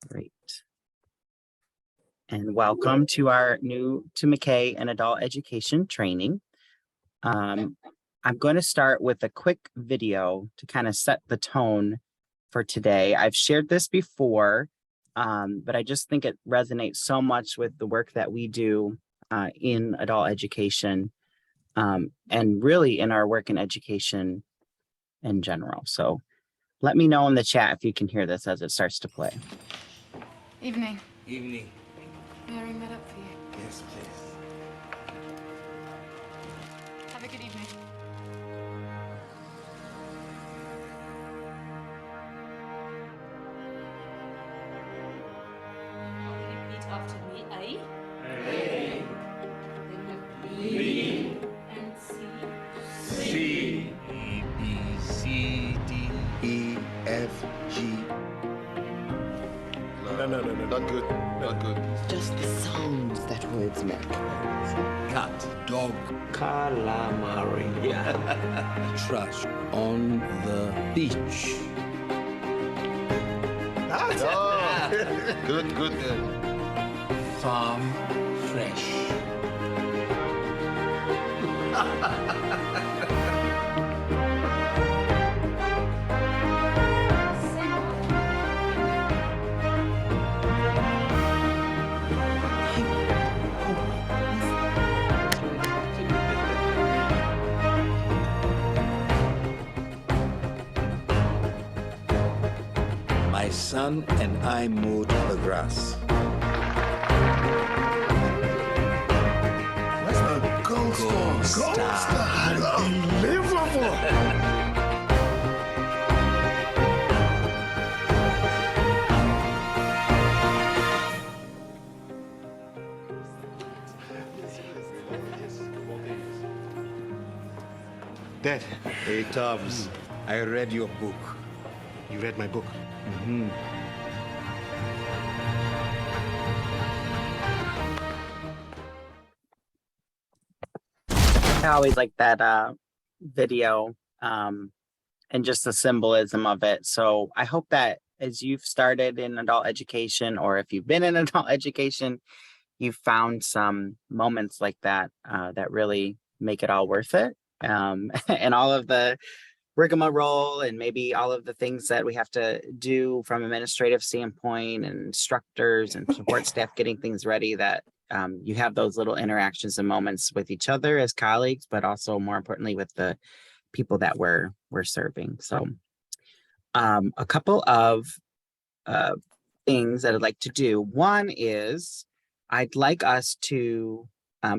Great. And welcome to our new to MACAE and adult education training. I'm going to start with a quick video to kind of set the tone for today. I've shared this before, but I just think it resonates so much with the work that we do in adult education and really in our work in education in general. So let me know in the chat if you can hear this as it starts to play. Evening. Evening. May I ring that up for you? Yes, please. Have a good evening. Repeat after me. A. Then with B. And C. C. A, B, C, D, E, F, G. No, not good. Not good. Just the sounds that words make. Cat, dog, Calamari. trash on the beach. Good. Farm fresh. My son and I mowed the grass. That's a gold star. Unbelievable. Dad, Hey, Tubbs, I read your book. you read my book. I always like that video and just the symbolism of it. So I hope that as you've started in adult education, or if you've been in adult education, you've found some moments like that that really make it all worth it. And all of the rigmarole and maybe all of the things that we have to do from administrative standpoint and instructors and support staff getting things ready, that you have those little interactions and moments with each other as colleagues, but also more importantly with the people that we're serving. So a couple of things that I'd like to do. One is I'd like us to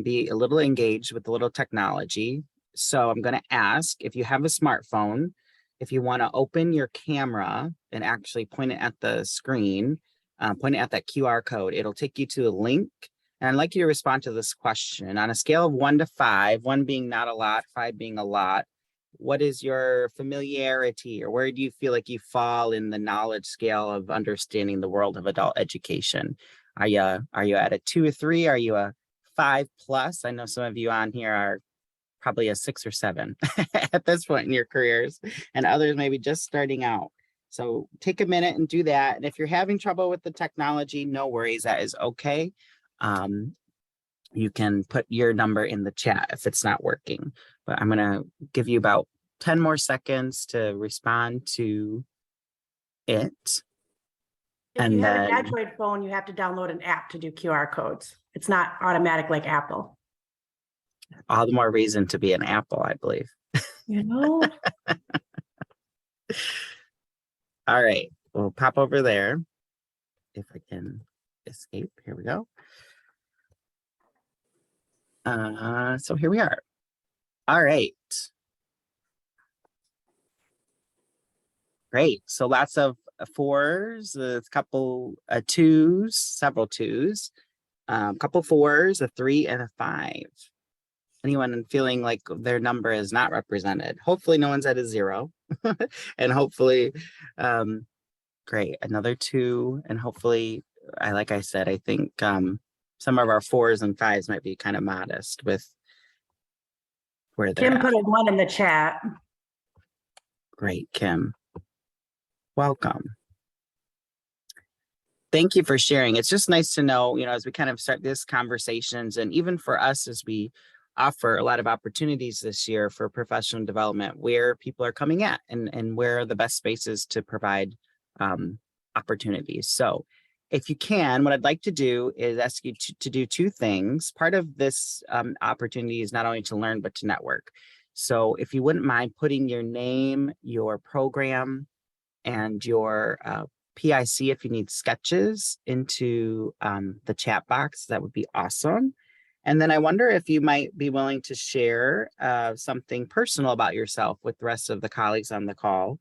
be a little engaged with a little technology. So I'm going to ask if you have a smartphone, if you want to open your camera and actually point it at the screen, point it at that QR code. It'll take you to a link. And I'd like you to respond to this question. On a scale of 1 to 5, 1 being not a lot, 5 being a lot, what is your familiarity, or where do you feel like you fall in the knowledge scale of understanding the world of adult education? Are you at a 2 or 3? Are you a 5 plus? I know some of you on here are probably a 6 or 7 at this point in your careers, and others maybe just starting out. So take a minute and do that. And if you're having trouble with the technology, no worries, that is okay. You can put your number in the chat if it's not working, but I'm gonna give you about 10 more seconds to respond to it. If you have an Android phone, you have to download an app to do QR codes. It's not automatic like Apple. All the more reason to be an Apple, I believe. You know? All right, we'll pop over there. If I can escape, here we go. So here we are. All right. Great. So lots of 4s, a couple 2s, several 2s, a couple 4s, a 3, and a 5. Anyone feeling like their number is not represented? Hopefully no one's at a 0. And hopefully, great, another 2. And hopefully, like I said, I think some of our 4s and 5s might be kind of modest with where they're Kim at. put a 1 in the chat. Great, Kim. Welcome. thank you for sharing. It's just nice to know, as we kind of start this conversations, and even for us as we offer a lot of opportunities this year for professional development, where people are coming at and where are the best spaces to provide opportunities. So if you can, what I'd like to do is ask you to do two things. Part of this opportunity is not only to learn, but to network. So if you wouldn't mind putting your name, your program, and your PIC if you need sketches into the chat box, that would be awesome. And then I wonder if you might be willing to share something personal about yourself with the rest of the colleagues on the call.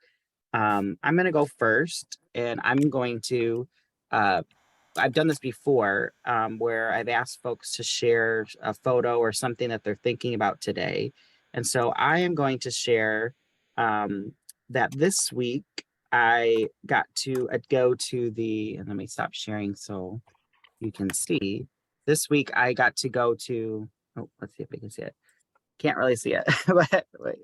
I'm going to go first, and I'm going to, I've done this before where I've asked folks to share a photo or something that they're thinking about today. And so I am going to share that this week I got to go to and let me stop sharing so you can see. This week I got to go to, oh, let's see if we can see it. Can't really see it, but wait.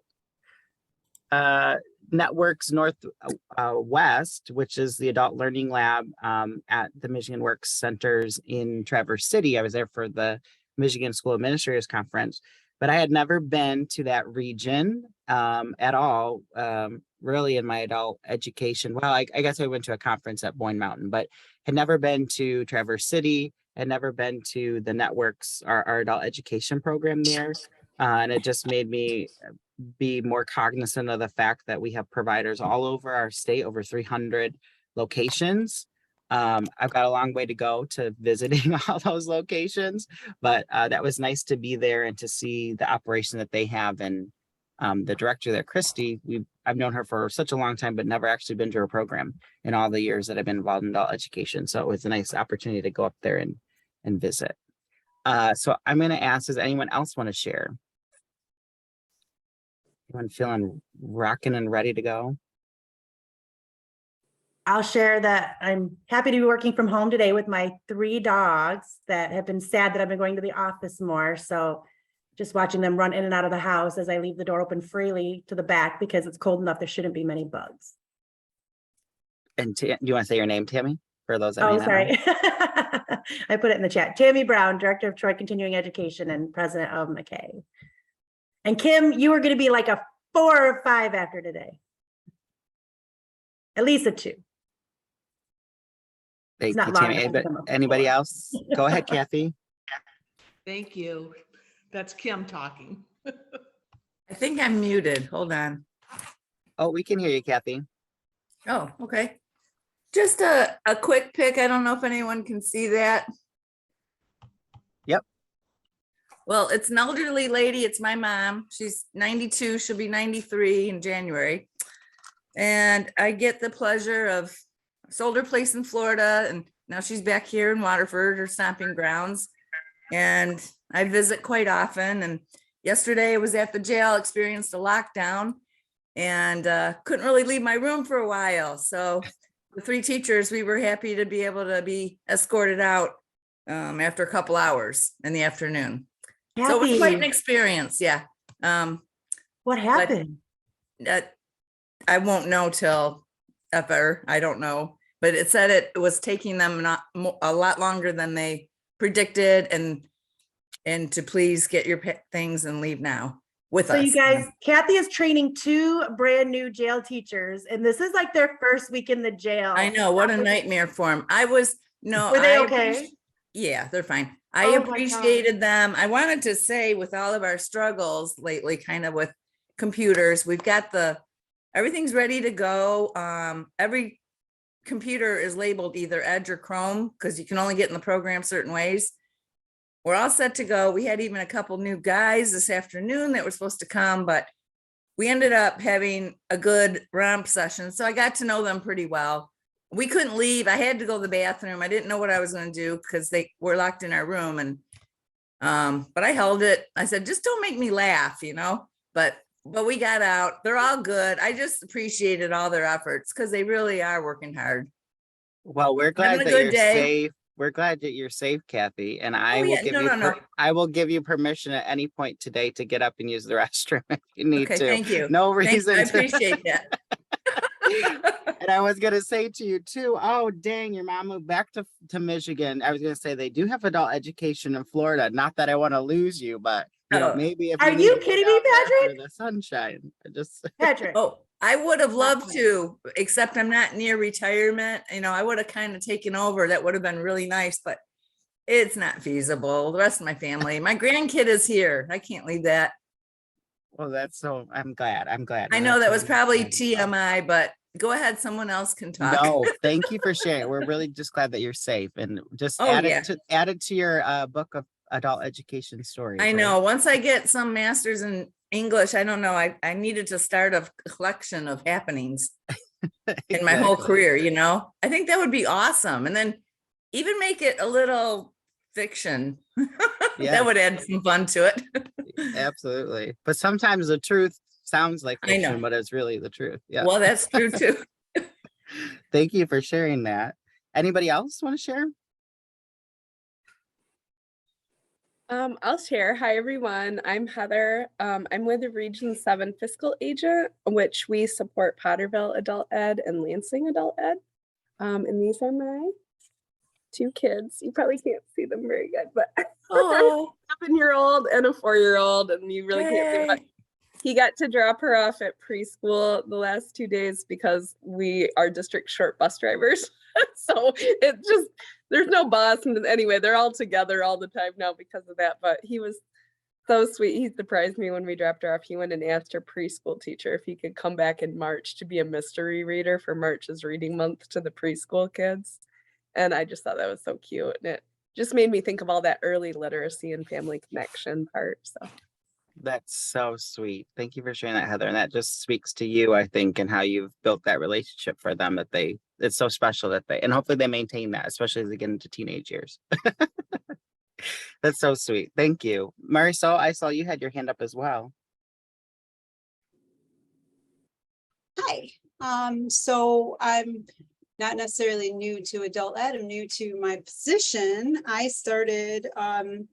Networks Northwest, which is the Adult Learning Lab at the Michigan Works Centers in Traverse City. I was there for the Michigan School Administrators Conference, but I had never been to that region at all, really in my adult education. Well, I guess I went to a conference at Boyne Mountain, but had never been to Traverse City, had never been to the Networks, our adult education program there. And it just made me be more cognizant of the fact that we have providers all over our state, over 300 locations. I've got a long way to go to visiting all those locations, but that was nice to be there and to see the operation that they have. And the director there, Christy, I've known her for such a long time, but never actually been to her program in all the years that I've been involved in adult education. So it was a nice opportunity to go up there and visit. So I'm going to ask, does anyone else want to share? Anyone feeling rocking and ready to go? I'll share that I'm happy to be working from home today with my 3 dogs that have been sad that I've been going to the office more. So just watching them run in and out of the house as I leave the door open freely to the back because it's cold enough. There shouldn't be many bugs. And do you want to say your name, Tammy? For those that may Oh, not sorry. know. I put it in the chat. Tammy Brown, Director of Troy Continuing Education and President of MACAE. And Kim, you are going to be like a 4 or 5 after today. At least a 2. Thank not you, long Tammy. enough to become a Anybody 4. else? Go ahead, Kathy. Thank you. That's Kim talking. I think I'm muted. Hold on. Oh, we can hear you, Kathy. Oh, okay. Just a quick pic. I don't know if anyone can see that. Yep. Well, it's an elderly lady. It's my mom. She's 92. She'll be 93 in January. And I get the pleasure of sold her place in Florida, and now she's back here in Waterford, her stomping grounds. And I visit quite often. And yesterday I was at the jail, experienced a lockdown, and couldn't really leave my room for a while. So the 3 teachers, we were happy to be able to be escorted out after a couple hours in the afternoon. Kathy, so it was quite an experience. Yeah. what happened? I won't know till ever. I don't know, but it said it was taking them a lot longer than they predicted, and to please get your things and leave now with us. So you guys, Kathy is training 2 brand new jail teachers, and this is like their first week in the jail. I know, what a nightmare for them. Were they okay? Yeah, they're fine. I Oh my appreciated them. I wanted to say, with all of our struggles lately, kind of with computers, we've got everything's ready to go. Every computer is labeled either Edge or Chrome because you can only get in the program certain ways. We're all set to go. We had even a couple new guys this afternoon that were supposed to come, but we ended up having a good romp session. So I got to know them pretty well. We couldn't leave. I had to go to the bathroom. I didn't know what I was going to do because they were locked in our room. And but I held it. I said, just don't make me laugh, but we got out. They're all good. I just appreciated all their efforts because they really are working hard. Well, we're glad that you're safe. We're glad that you're safe, Kathy. And I will give you permission at any point today to get up and use the restroom if you need to. Thank you. No reason. I appreciate that. And I was gonna say to you too, oh dang, your mom moved back to Michigan. I was gonna say they do have adult education in Florida. Not that I want to lose you, but Oh. maybe if Are you need you to go kidding me, down there Patrick? for the sunshine, I just Patrick. Oh, I would have loved Not to, except I'm not near retirement. I would have kind of taken over. That would have been really nice, but it's not feasible. The rest of my family, my grandkid is here. I can't leave that. well, that's so. I'm glad. I'm glad. I And know that's that what was I'm probably glad about. TMI, but go ahead. Someone else can talk. No, thank you for sharing. We're really just glad that you're safe, and just Oh, yeah. add it to your book of adult education stories. I right? know. Once I get some masters in English, I don't know. I needed to start a collection of happenings in my whole Exactly. career. I think that would be awesome. And then even make it a little fiction. Yeah, That would add some fun to it. absolutely. But sometimes the truth sounds like I know. fiction, but it's really the truth. Yeah. Well, that's true too. Thank you for sharing that. Anybody else want to share? I'll share. Hi, everyone. I'm Heather. I'm with the Region 7 Fiscal Agent, which we support Potterville Adult Ed and Lansing Adult Ed. And these are my two kids. You probably can't see them very good, but Oh, a 7-year-old and a 4-year-old, and you really can't see them. But yay. he got to drop her off at preschool the last 2 days because we are district short bus drivers. So it just, there's no bus. And anyway, they're all together all the time now because of that. But he was so sweet. He surprised me when we dropped her off. He went and asked her preschool teacher if he could come back in March to be a mystery reader for March's reading month to the preschool kids. And I just thought that was so cute. And it just made me think of all that early literacy and family connection part. So That's so sweet. Thank you for sharing that, Heather. And that just speaks to you, I think, and how you've built that relationship for them that it's so special that and hopefully they maintain that, especially as they get into teenage years. That's so sweet. Thank you. Marisol, I saw you had your hand up as well. Hi. So I'm not necessarily new to adult ed. I'm new to my position. I started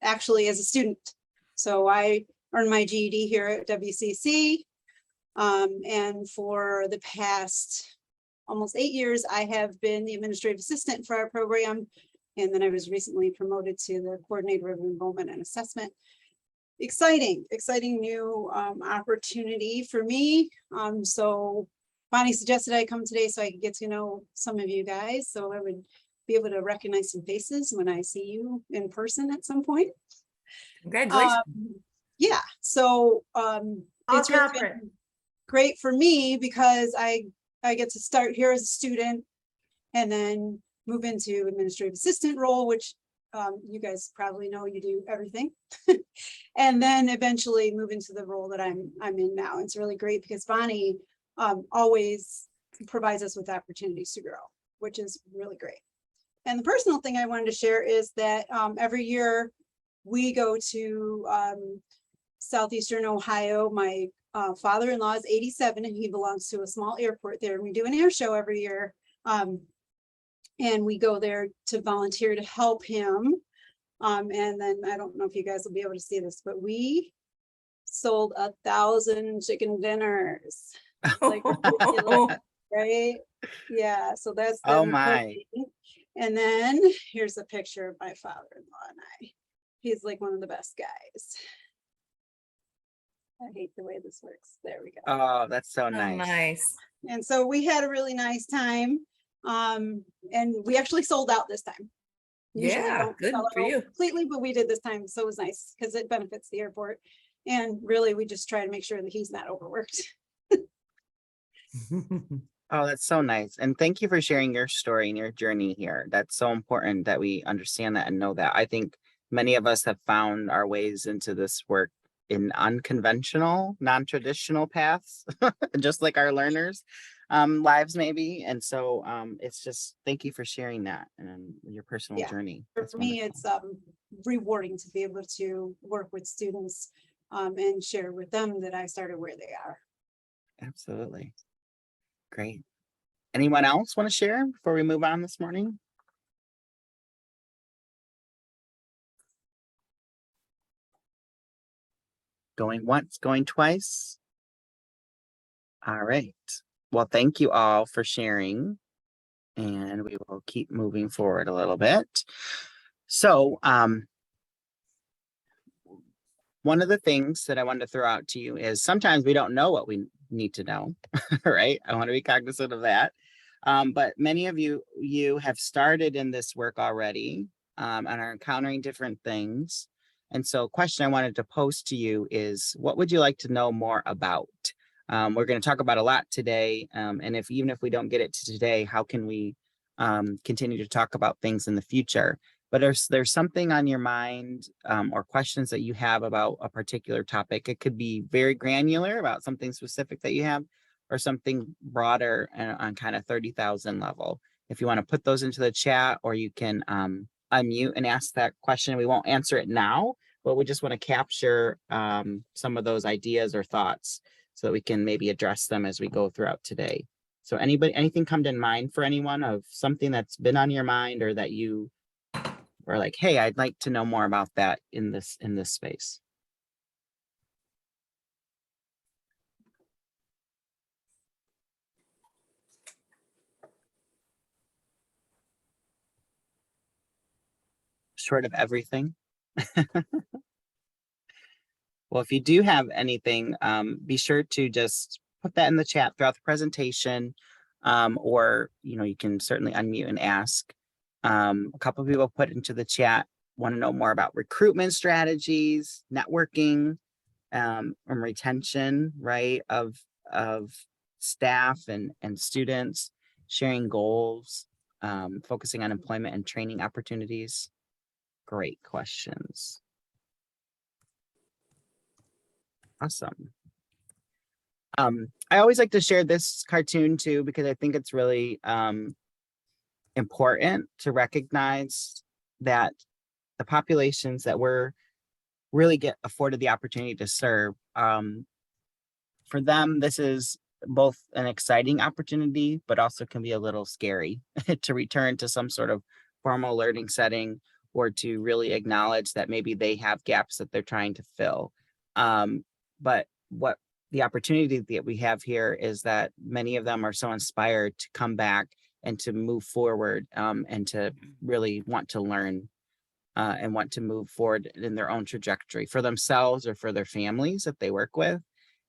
actually as a student. So I earned my GED here at WCC. And for the past almost 8 years, I have been the administrative assistant for our program. And then I was recently promoted to the coordinator of enrollment and assessment. Exciting new opportunity for me. So Bonnie suggested I come today so I could get to know some of you guys. So I would be able to recognize some faces when I see you in person at some point. Congratulations. Yeah, so All it's really confident. been great for me because I get to start here as a student and then move into administrative assistant role, which you guys probably know you do everything. And then eventually move into the role that I'm in now. It's really great because Bonnie always provides us with opportunities to grow, which is really great. And the personal thing I wanted to share is that every year we go to Southeastern Ohio. My father-in-law is 87 and he belongs to a small airport there. And we do an air show every year. And we go there to volunteer to help him. And then I don't know if you guys will be able to see this, but we sold 1,000 chicken dinners. Like, ridiculous, right? Yeah, so that's Oh been my. crazy. And then here's a picture of my father-in-law and I. He's like one of the best guys. I hate the way this works. There we go. Oh, that's so Oh, nice. nice. And so we had a really nice time. And we actually sold out this time. Usually Yeah, don't good sell for out you. completely, but we did this time. So it was nice because it benefits the airport. And really, we just try to make sure that he's not overworked. Oh, that's so nice. And thank you for sharing your story and your journey here. That's so important that we understand that and know that. I think many of us have found our ways into this work in unconventional, non-traditional paths, just like our learners' lives maybe. And so it's just, thank you for sharing that and your personal journey. For That's me, wonderful. it's rewarding to be able to work with students and share with them that I started where they are. Absolutely. Great. Anyone else want to share before we move on this morning? Going once, going twice. All right. Well, thank you all for sharing, and we will keep moving forward a little bit. So, one of the things that I wanted to throw out to you is sometimes we don't know what we need to know, right? I want to be cognizant of that. But many of you have started in this work already, and are encountering different things. And so question I wanted to pose to you is, what would you like to know more about? We're going to talk about a lot today. And even if we don't get it to today, how can we continue to talk about things in the future? But there's something on your mind or questions that you have about a particular topic. It could be very granular about something specific that you have, or something broader on kind of 30,000 level. If you want to put those into the chat, or you can unmute and ask that question. We won't answer it now, but we just want to capture some of those ideas or thoughts so that we can maybe address them as we go throughout today. So anything come to mind for anyone of something that's been on your mind, or that you or like, hey, I'd like to know more about that in this space. Short of everything. Well, if you do have anything, be sure to just put that in the chat throughout the presentation, or you can certainly unmute and ask. A couple of people put into the chat, want to know more about recruitment strategies, networking, and retention, right, of staff and students, sharing goals, focusing on employment and training opportunities. Great questions. Awesome. I always like to share this cartoon too, because I think it's really important to recognize that the populations that we're really get afforded the opportunity to serve, for them, this is both an exciting opportunity, but also can be a little scary to return to some sort of formal learning setting, or to really acknowledge that maybe they have gaps that they're trying to fill. But what the opportunity that we have here is that many of them are so inspired to come back and to move forward, and to really want to learn and want to move forward in their own trajectory for themselves or for their families that they work with.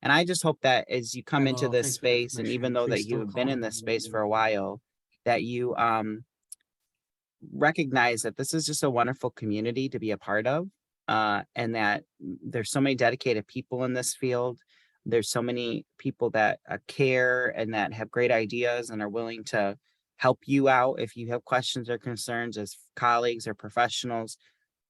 And I just hope that as you come into this space, and even though that you have been in this space for a while, that you recognize that this is just a wonderful community to be a part of, and that there's so many dedicated people in this field. There's so many people that care and that have great ideas and are willing to help you out if you have questions or concerns as colleagues or professionals,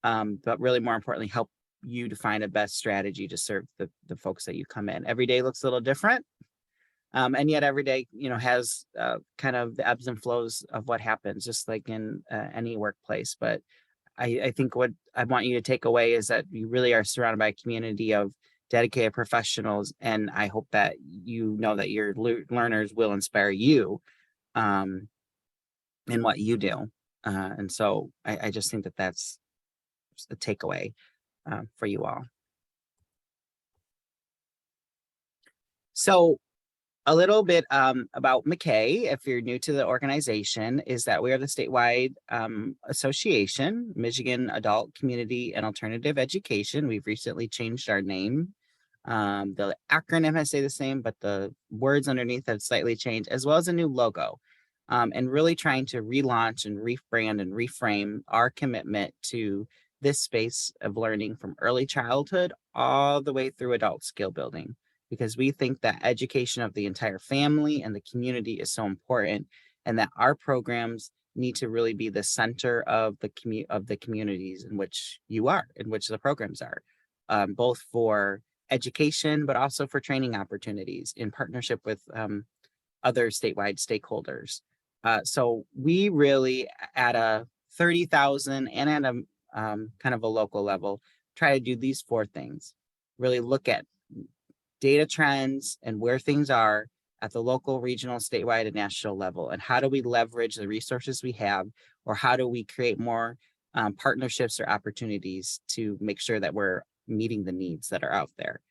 but really more importantly, help you to find a best strategy to serve the folks that you come in. Every day looks a little different, and yet every day has kind of the ebbs and flows of what happens, just like in any workplace. But I think what I want you to take away is that you really are surrounded by a community of dedicated professionals, and I hope that you know that your learners will inspire you in what you do. And so I just think that that's a takeaway for you all. So a little bit about MACAE, if you're new to the organization, is that we are the statewide association, Michigan Adult Community and Alternative Education. We've recently changed our name. The acronym has stayed the same, but the words underneath have slightly changed, as well as a new logo. And really trying to relaunch and rebrand and reframe our commitment to this space of learning from early childhood all the way through adult skill building, because we think that education of the entire family and the community is so important, and that our programs need to really be the center of the communities in which you are, in which the programs are, both for education, but also for training opportunities in partnership with other statewide stakeholders. So we really, at a 30,000 and at a kind of a local level, try to do these four things. Really look at data trends and where things are at the local, regional, statewide, and national level, and how do we leverage the resources we have, or how do we create more partnerships or opportunities to make sure that we're meeting the needs that are out there.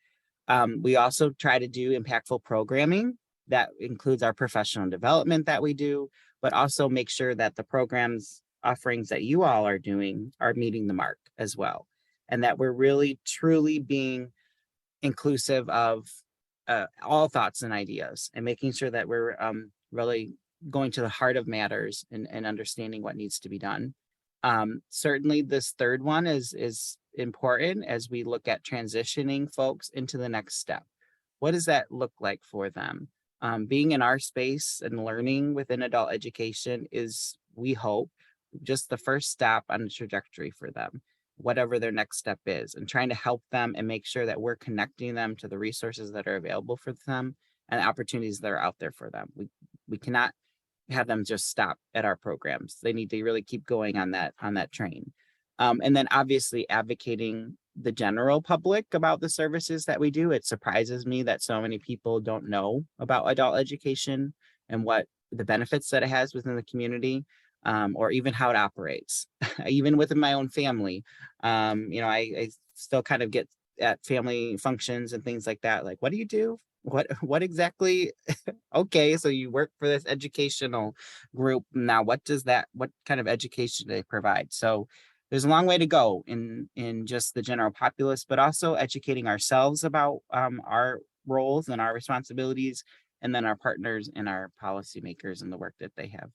We also try to do impactful programming that includes our professional development that we do, but also make sure that the programs offerings that you all are doing are meeting the mark as well. And that we're really truly being inclusive of all thoughts and ideas, and making sure that we're really going to the heart of matters and understanding what needs to be done. Certainly this third one is important as we look at transitioning folks into the next step. What does that look like for them? Being in our space and learning within adult education is, we hope, just the first step on the trajectory for them, whatever their next step is, and trying to help them and make sure that we're connecting them to the resources that are available for them and opportunities that are out there for them. We cannot have them just stop at our programs. They need to really keep going on that train. And then obviously advocating the general public about the services that we do. It surprises me that so many people don't know about adult education and what the benefits that it has within the community, or even how it operates. Even within my own family, I still kind of get at family functions and things like that. Like, what do you do? What exactly? Okay, so you work for this educational group. Now, what kind of education do they provide? So there's a long way to go in just the general populace, but also educating ourselves about our roles and our responsibilities, and then our partners and our policymakers and the work that they have.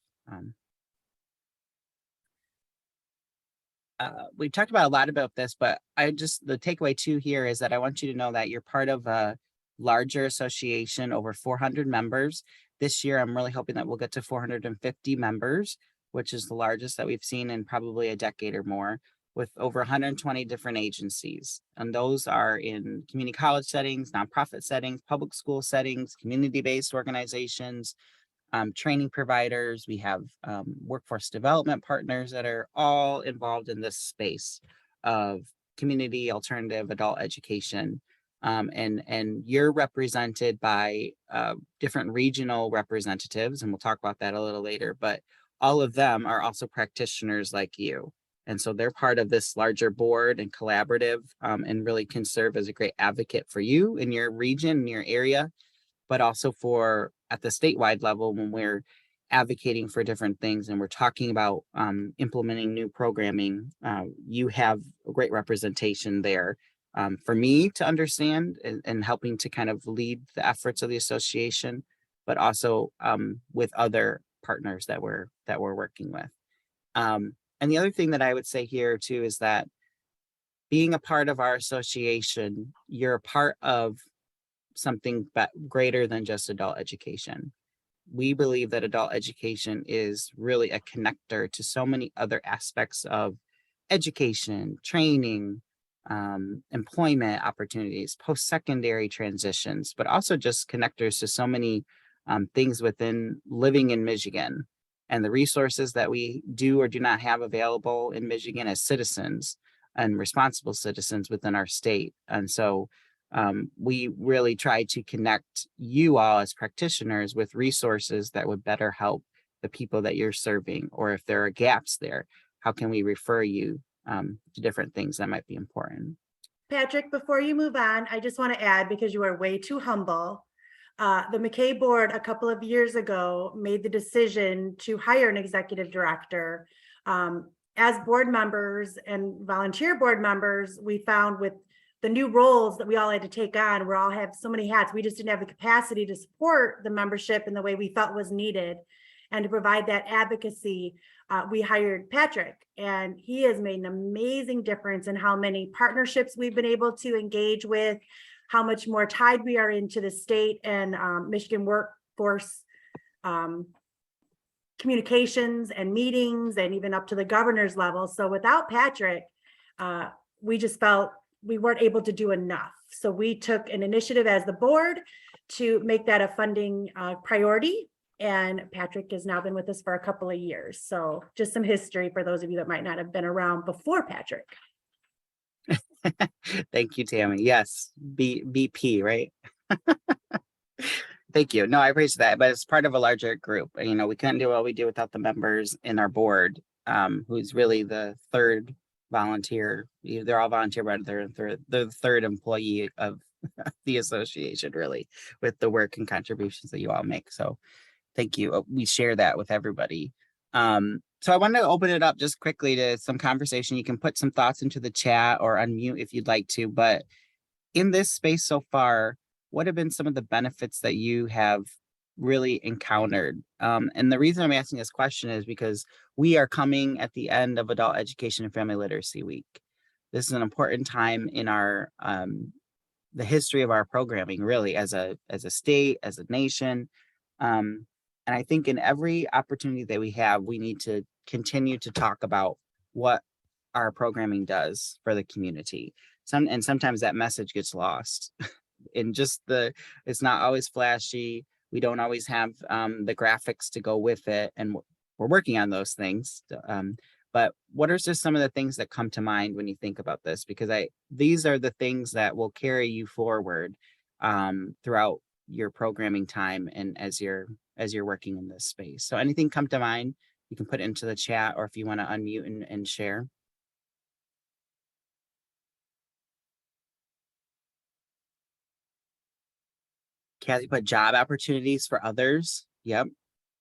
We've talked about a lot about this, but the takeaway too here is that I want you to know that you're part of a larger association, over 400 members. This year, I'm really hoping that we'll get to 450 members, which is the largest that we've seen in probably a decade or more, with over 120 different agencies. And those are in community college settings, nonprofit settings, public school settings, community-based organizations, training providers. We have workforce development partners that are all involved in this space of community alternative adult education. And you're represented by different regional representatives, and we'll talk about that a little later, but all of them are also practitioners like you. And so they're part of this larger board and collaborative, and really can serve as a great advocate for you in your region, in your area, but also for at the statewide level when we're advocating for different things and we're talking about implementing new programming. You have a great representation there for me to understand and helping to kind of lead the efforts of the association, but also with other partners that we're working with. And the other thing that I would say here too is that being a part of our association, you're a part of something greater than just adult education. We believe that adult education is really a connector to so many other aspects of education, training, employment opportunities, post-secondary transitions, but also just connectors to so many things within living in Michigan and the resources that we do or do not have available in Michigan as citizens and responsible citizens within our state. And so we really try to connect you all as practitioners with resources that would better help the people that you're serving, or if there are gaps there, how can we refer you to different things that might be important. Patrick, before you move on, I just want to add, because you are way too humble, the MACAE board a couple of years ago made the decision to hire an executive director. As board members and volunteer board members, we found with the new roles that we all had to take on, we all have so many hats, we just didn't have the capacity to support the membership in the way we felt was needed. And to provide that advocacy, we hired Patrick, and he has made an amazing difference in how many partnerships we've been able to engage with, how much more tied we are into the state and Michigan workforce communications and meetings, and even up to the governor's level. So without Patrick, we just felt we weren't able to do enough. So we took an initiative as the board to make that a funding priority. And Patrick has now been with us for a couple of years. So just some history for those of you that might not have been around before Patrick. Thank you, Tammy. Yes, BP, right? Thank you. No, I appreciate that, but it's part of a larger group. You know, we couldn't do what we do without the members in our board, who's really the third volunteer. They're all volunteer, but they're the third employee of the association, really, with the work and contributions that you all make. So thank you. We share that with everybody. So I wanted to open it up just quickly to some conversation. You can put some thoughts into the chat or unmute if you'd like to, but in this space so far, what have been some of the benefits that you have really encountered? And the reason I'm asking this question is because we are coming at the end of Adult Education and Family Literacy Week. This is an important time in our the history of our programming, really, as a state, as a nation. And I think in every opportunity that we have, we need to continue to talk about what our programming does for the community. And sometimes that message gets lost in just it's not always flashy. We don't always have the graphics to go with it. And we're working on those things. But what are just some of the things that come to mind when you think about this? Because these are the things that will carry you forward throughout your programming time and as you're working in this space. So anything come to mind, you can put it into the chat, or if you want to unmute and share. Kathy put job opportunities for others. Yep.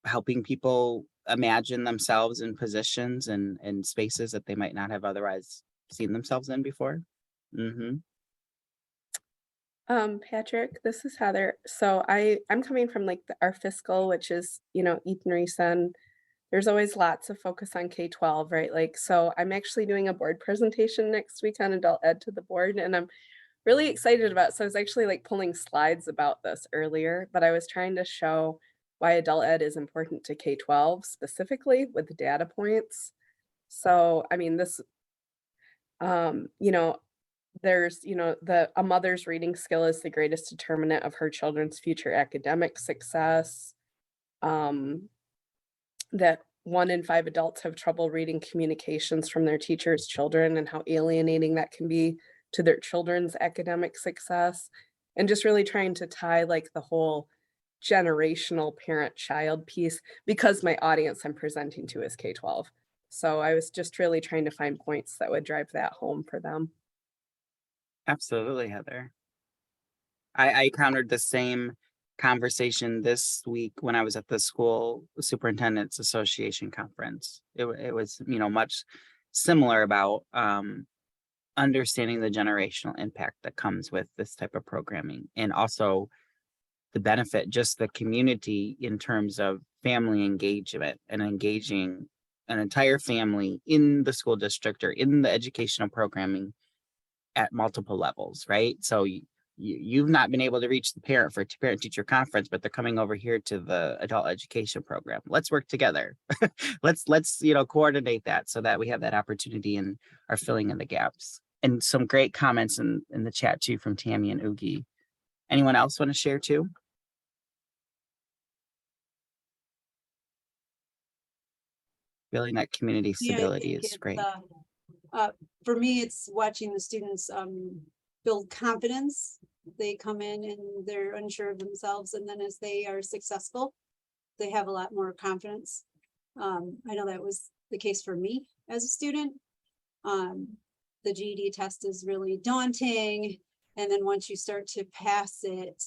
Helping people imagine themselves in positions and spaces that they might not have otherwise seen themselves in before. Mm-hmm. Patrick, this is Heather. So I'm coming from like our fiscal, which is, Eaton Reason. There's always lots of focus on K-12, right? Like, so I'm actually doing a board presentation next week on adult ed to the board, and I'm really excited about it. So I was actually like pulling slides about this earlier, but I was trying to show why adult ed is important to K-12 specifically with data points. So, I mean, this, there's, a mother's reading skill is the greatest determinant of her children's future academic success. That 1 in 5 adults have trouble reading communications from their teachers' children, and how alienating that can be to their children's academic success. And just really trying to tie like the whole generational parent-child piece, because my audience I'm presenting to is K-12. So I was just really trying to find points that would drive that home for them. Absolutely, Heather. I encountered the same conversation this week when I was at the School Superintendents Association conference. It was, much similar about understanding the generational impact that comes with this type of programming, and also the benefit, just the community in terms of family engagement and engaging an entire family in the school district or in the educational programming at multiple levels, right? So you've not been able to reach the parent for parent teacher conference, but they're coming over here to the adult education program. Let's work together. let's coordinate that so that we have that opportunity and are filling in the gaps. And some great comments in the chat too from Tammy and Oogie. Anyone else want to share too? Feeling that community stability is great. For me, it's watching the students build confidence. They come in and they're unsure of themselves, and then as they are successful, they have a lot more confidence. I know that was the case for me as a student. The GED test is really daunting, and then once you start to pass it,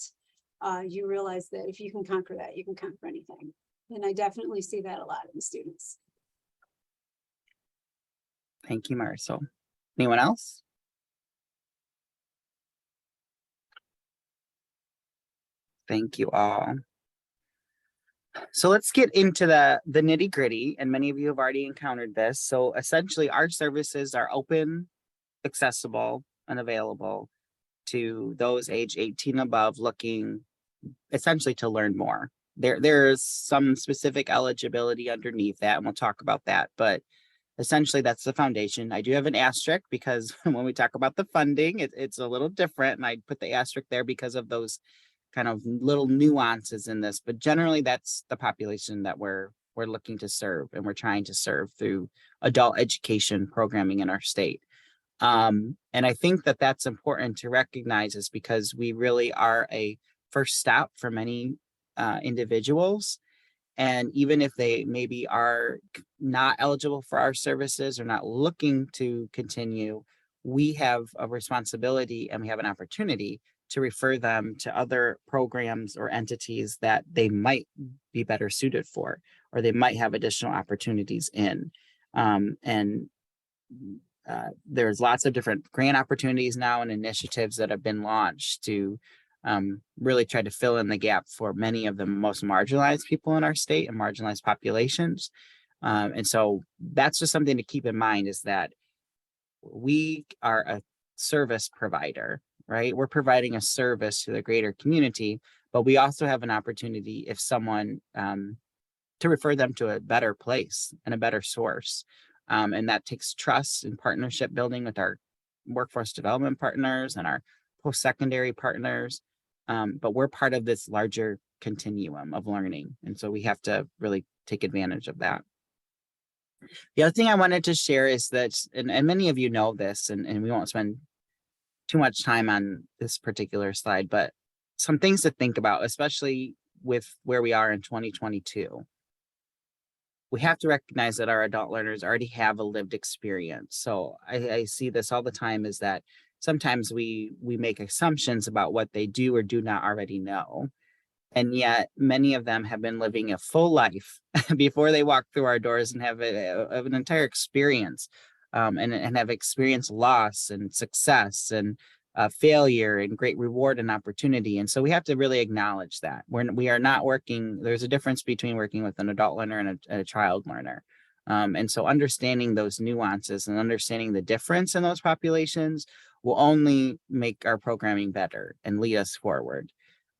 you realize that if you can conquer that, you can conquer anything. And I definitely see that a lot in students. Thank you, Marisol. Anyone else? Thank you all. So let's get into the nitty gritty, and many of you have already encountered this. So essentially our services are open, accessible, and available to those age 18 above looking essentially to learn more. There's some specific eligibility underneath that, and we'll talk about that, but essentially that's the foundation. I do have an asterisk because when we talk about the funding, it's a little different, and I put the asterisk there because of those kind of little nuances in this, but generally that's the population that we're looking to serve, and we're trying to serve through adult education programming in our state. And I think that that's important to recognize, is because we really are a first stop for many individuals. And even if they maybe are not eligible for our services or not looking to continue, we have a responsibility and we have an opportunity to refer them to other programs or entities that they might be better suited for, or they might have additional opportunities in. And there's lots of different grant opportunities now and initiatives that have been launched to really try to fill in the gap for many of the most marginalized people in our state and marginalized populations. And so that's just something to keep in mind, is that we are a service provider, right? We're providing a service to the greater community, but we also have an opportunity, if someone, to refer them to a better place and a better source. And that takes trust and partnership building with our workforce development partners and our post-secondary partners. But we're part of this larger continuum of learning. And so we have to really take advantage of that. The other thing I wanted to share is that, and many of you know this, and we won't spend too much time on this particular slide, but some things to think about, especially with where we are in 2022. We have to recognize that our adult learners already have a lived experience. So I see this all the time, is that sometimes we make assumptions about what they do or do not already know. And yet many of them have been living a full life before they walk through our doors and have an entire experience, and have experienced loss and success and failure and great reward and opportunity. And so we have to really acknowledge that we are not working. There's a difference between working with an adult learner and a child learner. And so understanding those nuances and understanding the difference in those populations will only make our programming better and lead us forward.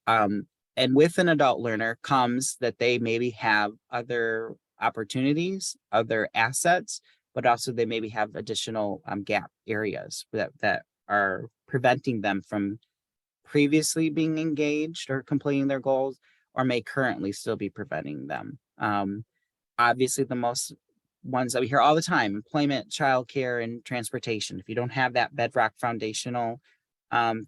And with an adult learner comes that they maybe have other opportunities, other assets, but also they maybe have additional gap areas that are preventing them from previously being engaged or completing their goals, or may currently still be preventing them. Obviously, the most ones that we hear all the time: employment, childcare, and transportation. If you don't have that bedrock foundational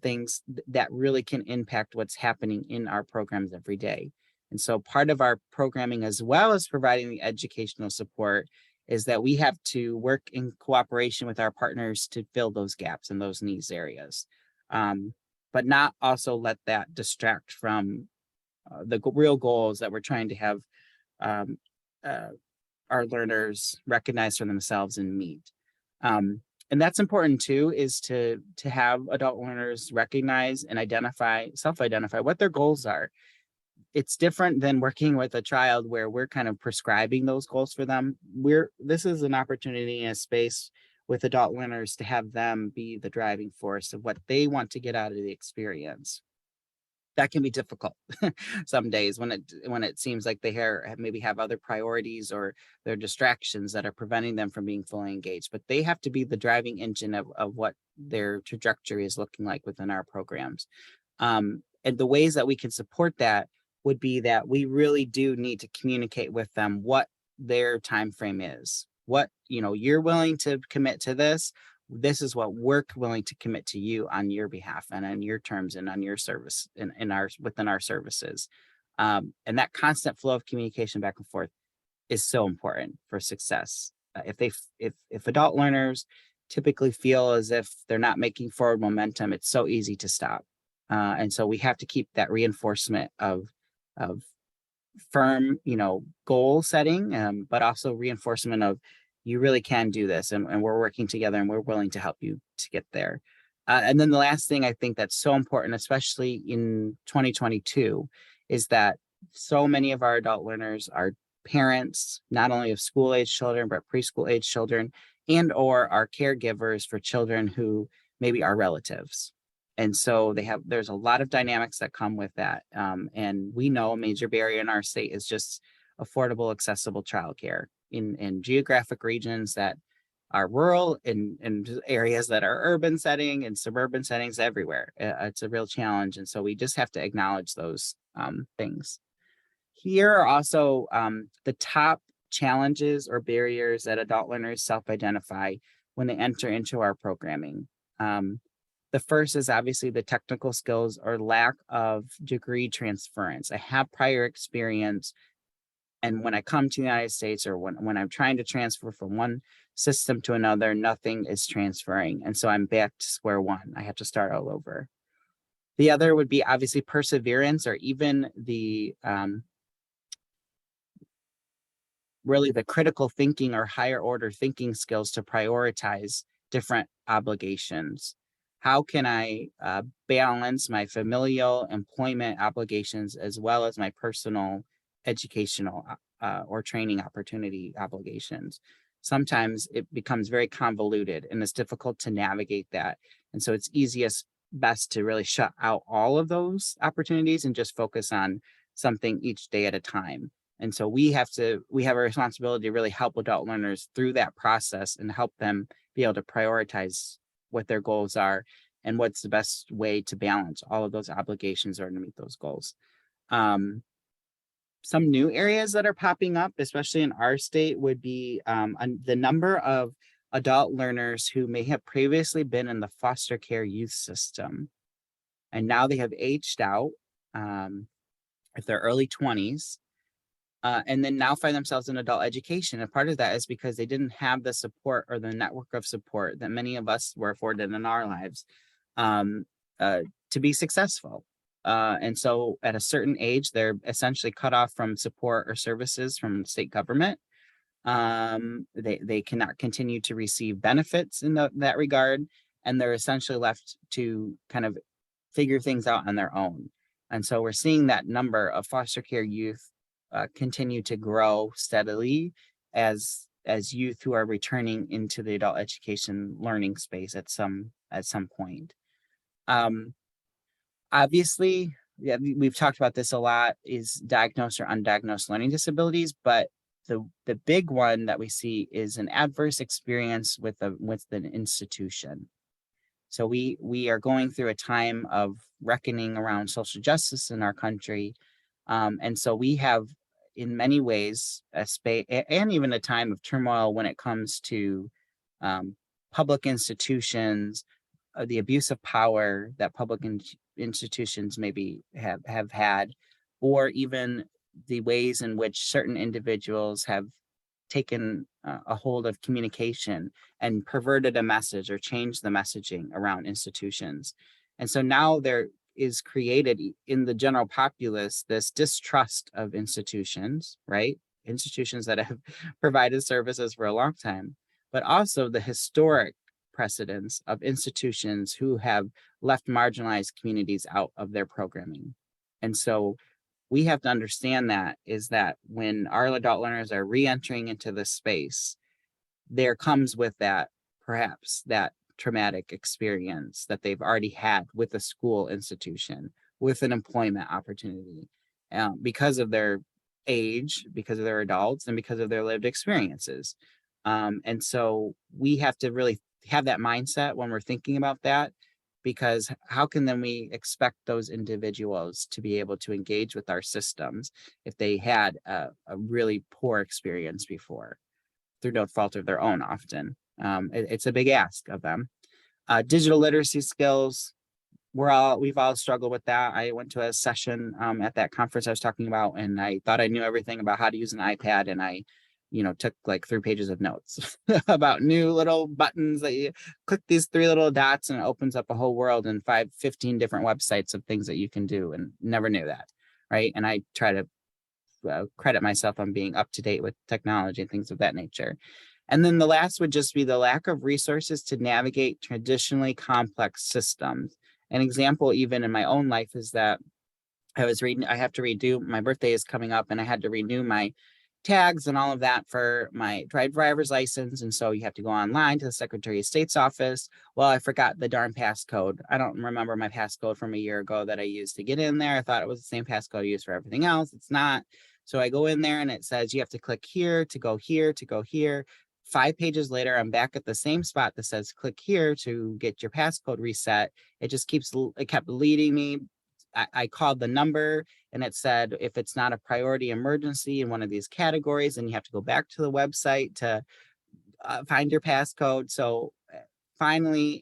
things, that really can impact what's happening in our programs every day. And so part of our programming, as well as providing the educational support, is that we have to work in cooperation with our partners to fill those gaps in those needs areas, but not also let that distract from the real goals that we're trying to have our learners recognize for themselves and meet. And that's important too, is to have adult learners recognize and self-identify what their goals are. It's different than working with a child where we're kind of prescribing those goals for them. This is an opportunity in a space with adult learners to have them be the driving force of what they want to get out of the experience. That can be difficult some days when it seems like they maybe have other priorities or their distractions that are preventing them from being fully engaged. But they have to be the driving engine of what their trajectory is looking like within our programs. And the ways that we can support that would be that we really do need to communicate with them what their time frame is. What, you're willing to commit to this. This is what we're willing to commit to you on your behalf and on your terms and on your service within our services. And that constant flow of communication back and forth is so important for success. If adult learners typically feel as if they're not making forward momentum, it's so easy to stop. And so we have to keep that reinforcement of firm, goal setting, but also reinforcement of, you really can do this, and we're working together and we're willing to help you to get there. And then the last thing I think that's so important, especially in 2022, is that so many of our adult learners are parents, not only of school age children, but preschool age children, and or are caregivers for children who maybe are relatives. And so there's a lot of dynamics that come with that. And we know a major barrier in our state is just affordable, accessible childcare in geographic regions that are rural, and areas that are urban setting and suburban settings everywhere. It's a real challenge. And so we just have to acknowledge those things. Here are also the top challenges or barriers that adult learners self-identify when they enter into our programming. The first is obviously the technical skills or lack of degree transference. I have prior experience, and when I come to the United States, or when I'm trying to transfer from one system to another, nothing is transferring. And so I'm back to square one. I have to start all over. The other would be obviously perseverance, or even the really the critical thinking or higher order thinking skills to prioritize different obligations. How can I balance my familial employment obligations as well as my personal educational or training opportunity obligations? Sometimes it becomes very convoluted and it's difficult to navigate that. And so it's best to really shut out all of those opportunities and just focus on something each day at a time. And so we have a responsibility to really help adult learners through that process and help them be able to prioritize what their goals are and what's the best way to balance all of those obligations or to meet those goals. Some new areas that are popping up, especially in our state, would be the number of adult learners who may have previously been in the foster care youth system. And now they have aged out if they're early 20s. And then now find themselves in adult education. And part of that is because they didn't have the support or the network of support that many of us were afforded in our lives to be successful. And so at a certain age, they're essentially cut off from support or services from the state government. They cannot continue to receive benefits in that regard. And they're essentially left to kind of figure things out on their own. And so we're seeing that number of foster care youth continue to grow steadily as youth who are returning into the adult education learning space at some point. Obviously, yeah, we've talked about this a lot, is diagnosed or undiagnosed learning disabilities, but the big one that we see is an adverse experience with an institution. So we are going through a time of reckoning around social justice in our country. And so we have, in many ways, a space and even a time of turmoil when it comes to public institutions, the abuse of power that public institutions maybe have had, or even the ways in which certain individuals have taken a hold of communication and perverted a message or changed the messaging around institutions. And so now there is created in the general populace this distrust of institutions, right? Institutions that have provided services for a long time, but also the historic precedents of institutions who have left marginalized communities out of their programming. And so we have to understand that when our adult learners are re-entering into this space, there comes with that, perhaps that traumatic experience that they've already had with a school institution, with an employment opportunity, because of their age, because of their adults, and because of their lived experiences. And so we have to really have that mindset when we're thinking about that, because how can then we expect those individuals to be able to engage with our systems if they had a really poor experience before, through no fault of their own often. It's a big ask of them. Digital literacy skills, we've all struggled with that. I went to a session at that conference I was talking about, and I thought I knew everything about how to use an iPad, and I took like 3 pages of notes about new little buttons that you click these 3 little dots and it opens up a whole world and 15 different websites of things that you can do, and never knew that, right? And I try to credit myself on being up to date with technology and things of that nature. And then the last would just be the lack of resources to navigate traditionally complex systems. An example, even in my own life, is that I have to redo, my birthday is coming up, and I had to renew my tags and all of that for my driver's license. And so you have to go online to the Secretary of State's office. Well, I forgot the darn passcode. I don't remember my passcode from a year ago that I used to get in there. I thought it was the same passcode I used for everything else. It's not. So I go in there and it says you have to click here to go here to go here. 5 pages later, I'm back at the same spot that says click here to get your passcode reset. It kept leading me. I called the number and it said, if it's not a priority emergency in one of these categories, then you have to go back to the website to find your passcode. So finally,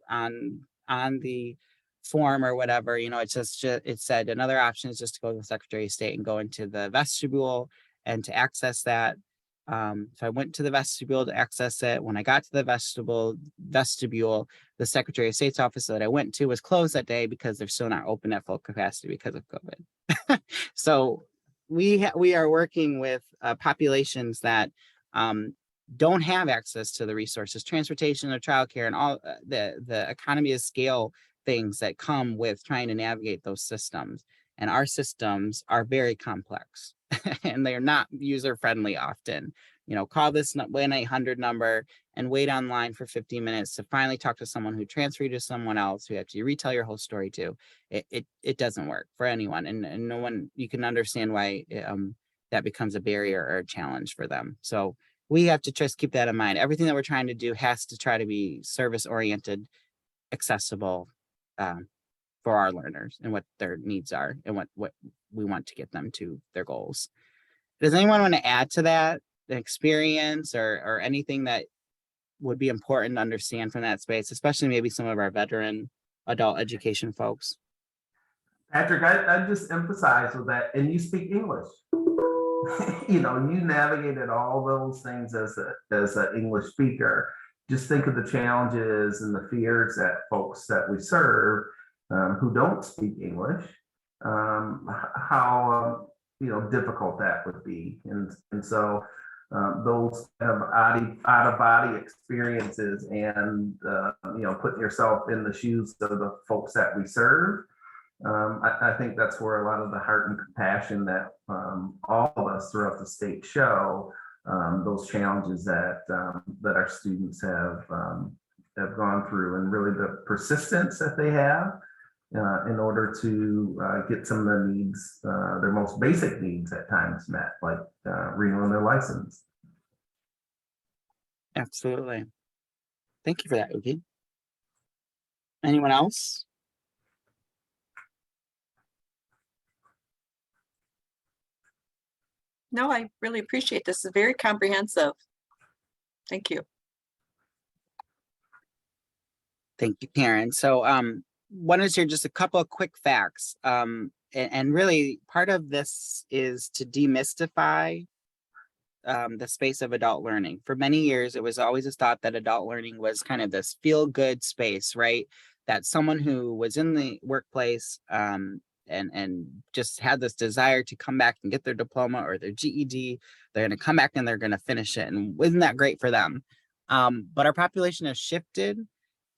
on the form or whatever, it said another option is just to go to the Secretary of State and go into the vestibule and to access that. So I went to the vestibule to access it. When I got to the vestibule, the Secretary of State's office that I went to was closed that day because they're still not open at full capacity because of COVID. So we are working with populations that don't have access to the resources, transportation or childcare, and all the economy of scale things that come with trying to navigate those systems. And our systems are very complex and they're not user friendly often. You know, call this 1-800 number and wait online for 15 minutes to finally talk to someone who transfer you to someone else who have to retell your whole story to. It doesn't work for anyone, and no one, you can understand why that becomes a barrier or a challenge for them. So we have to just keep that in mind. Everything that we're trying to do has to try to be service oriented, accessible, for our learners and what their needs are and what we want to get them to their goals. Does anyone want to add to that, the experience or anything that would be important to understand from that space, especially maybe some of our veteran adult education folks? Patrick, I just emphasize with that, and you speak English. You know, you navigated all those things as an English speaker. Just think of the challenges and the fears that folks that we serve who don't speak English, how difficult that would be, and so those have out of body experiences, and putting yourself in the shoes of the folks that we serve. I think that's where a lot of the heart and compassion that all of us throughout the state show, those challenges that our students have gone through, and really the persistence that they have in order to get some of the needs, their most basic needs at times met, like renewing their license. Absolutely. Thank you for that, Uki. Anyone else? No, I really appreciate this. It's very comprehensive. Thank you. Thank you, Karen. So wanted to share just a couple of quick facts. And really part of this is to demystify the space of adult learning. For many years, it was always a thought that adult learning was kind of this feel-good space, right? That someone who was in the workplace and just had this desire to come back and get their diploma or their GED, they're going to come back and they're going to finish it. And isn't that great for them? But our population has shifted,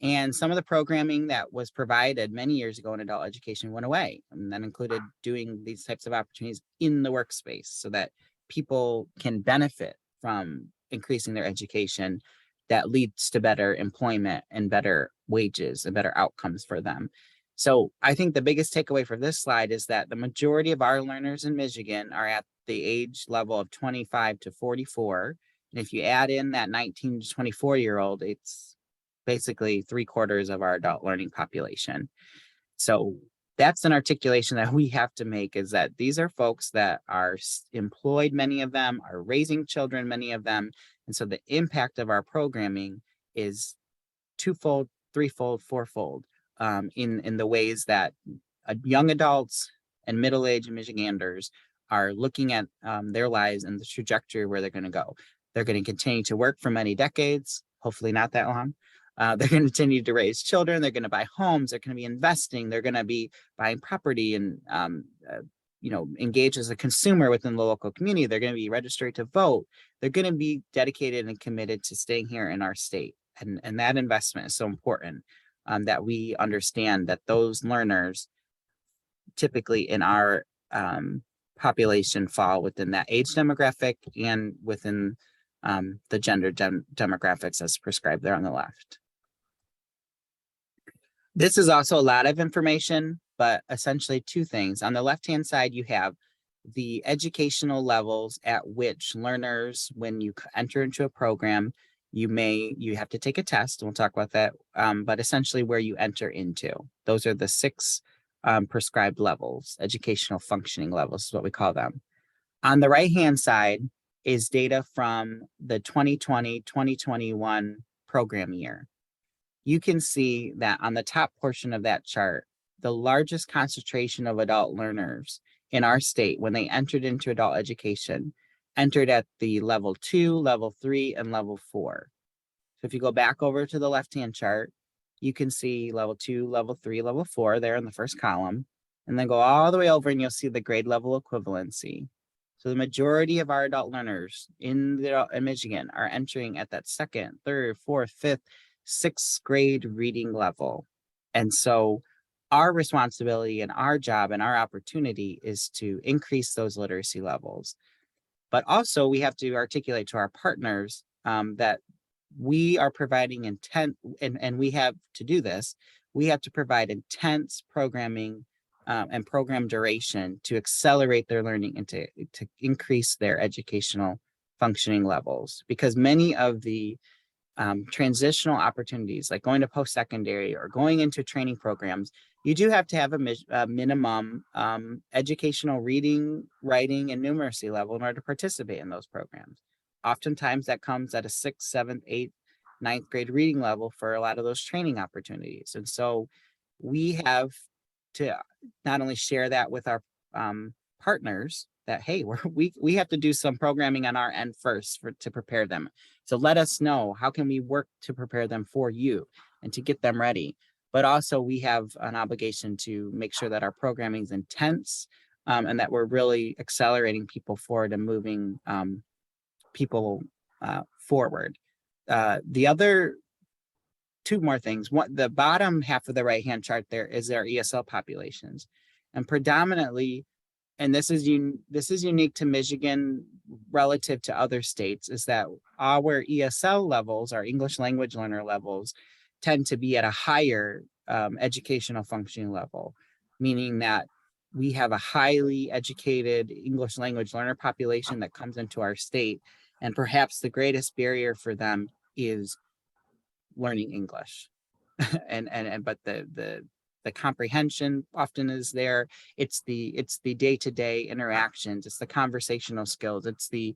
and some of the programming that was provided many years ago in adult education went away. And that included doing these types of opportunities in the workspace so that people can benefit from increasing their education that leads to better employment and better wages and better outcomes for them. So I think the biggest takeaway from this slide is that the majority of our learners in Michigan are at the age level of 25 to 44. And if you add in that 19 to 24-year-old, it's basically 3/4 of our adult learning population. So that's an articulation that we have to make, is that these are folks that are employed, many of them are raising children, many of them. And so the impact of our programming is twofold, threefold, fourfold in the ways that young adults and middle-aged Michiganders are looking at their lives and the trajectory where they're going to go. They're going to continue to work for many decades, hopefully not that long. They're going to continue to raise children. They're going to buy homes. They're going to be investing. They're going to be buying property and, engage as a consumer within the local community. They're going to be registered to vote. They're going to be dedicated and committed to staying here in our state. And that investment is so important, that we understand that those learners typically in our population fall within that age demographic and within the gender demographics as prescribed there on the left. This is also a lot of information, but essentially two things. On the left-hand side, you have the educational levels at which learners, when you enter into a program, you have to take a test, and we'll talk about that, but essentially where you enter into. Those are the 6 prescribed levels, educational functioning levels is what we call them. On the right-hand side is data from the 2020-2021 program year. You can see that on the top portion of that chart, the largest concentration of adult learners in our state when they entered into adult education entered at the level 2, level 3, and level 4. So if you go back over to the left-hand chart, you can see level 2, level 3, level 4 there in the first column, and then go all the way over and you'll see the grade level equivalency. So the majority of our adult learners in Michigan are entering at that second, third, fourth, fifth, sixth grade reading level. And so our responsibility and our job and our opportunity is to increase those literacy levels. But also we have to articulate to our partners that we are providing intent, and we have to do this. We have to provide intense programming and program duration to accelerate their learning and to increase their educational functioning levels. Because many of the transitional opportunities, like going to post-secondary or going into training programs, you do have to have a minimum educational reading, writing, and numeracy level in order to participate in those programs. Oftentimes that comes at a 6th, 7th, 8th, 9th grade reading level for a lot of those training opportunities. And so we have to not only share that with our partners that, hey, we have to do some programming on our end first to prepare them. So let us know, how can we work to prepare them for you and to get them ready? But also we have an obligation to make sure that our programming is intense and that we're really accelerating people forward and moving people forward. The other two more things. One, the bottom half of the right-hand chart there is our ESL populations, and predominantly, and this is unique to Michigan relative to other states, is that our ESL levels, our English language learner levels, tend to be at a higher educational functioning level, meaning that we have a highly educated English language learner population that comes into our state, and perhaps the greatest barrier for them is learning English. But the comprehension often is there. It's the day-to-day interactions, it's the conversational skills, it's the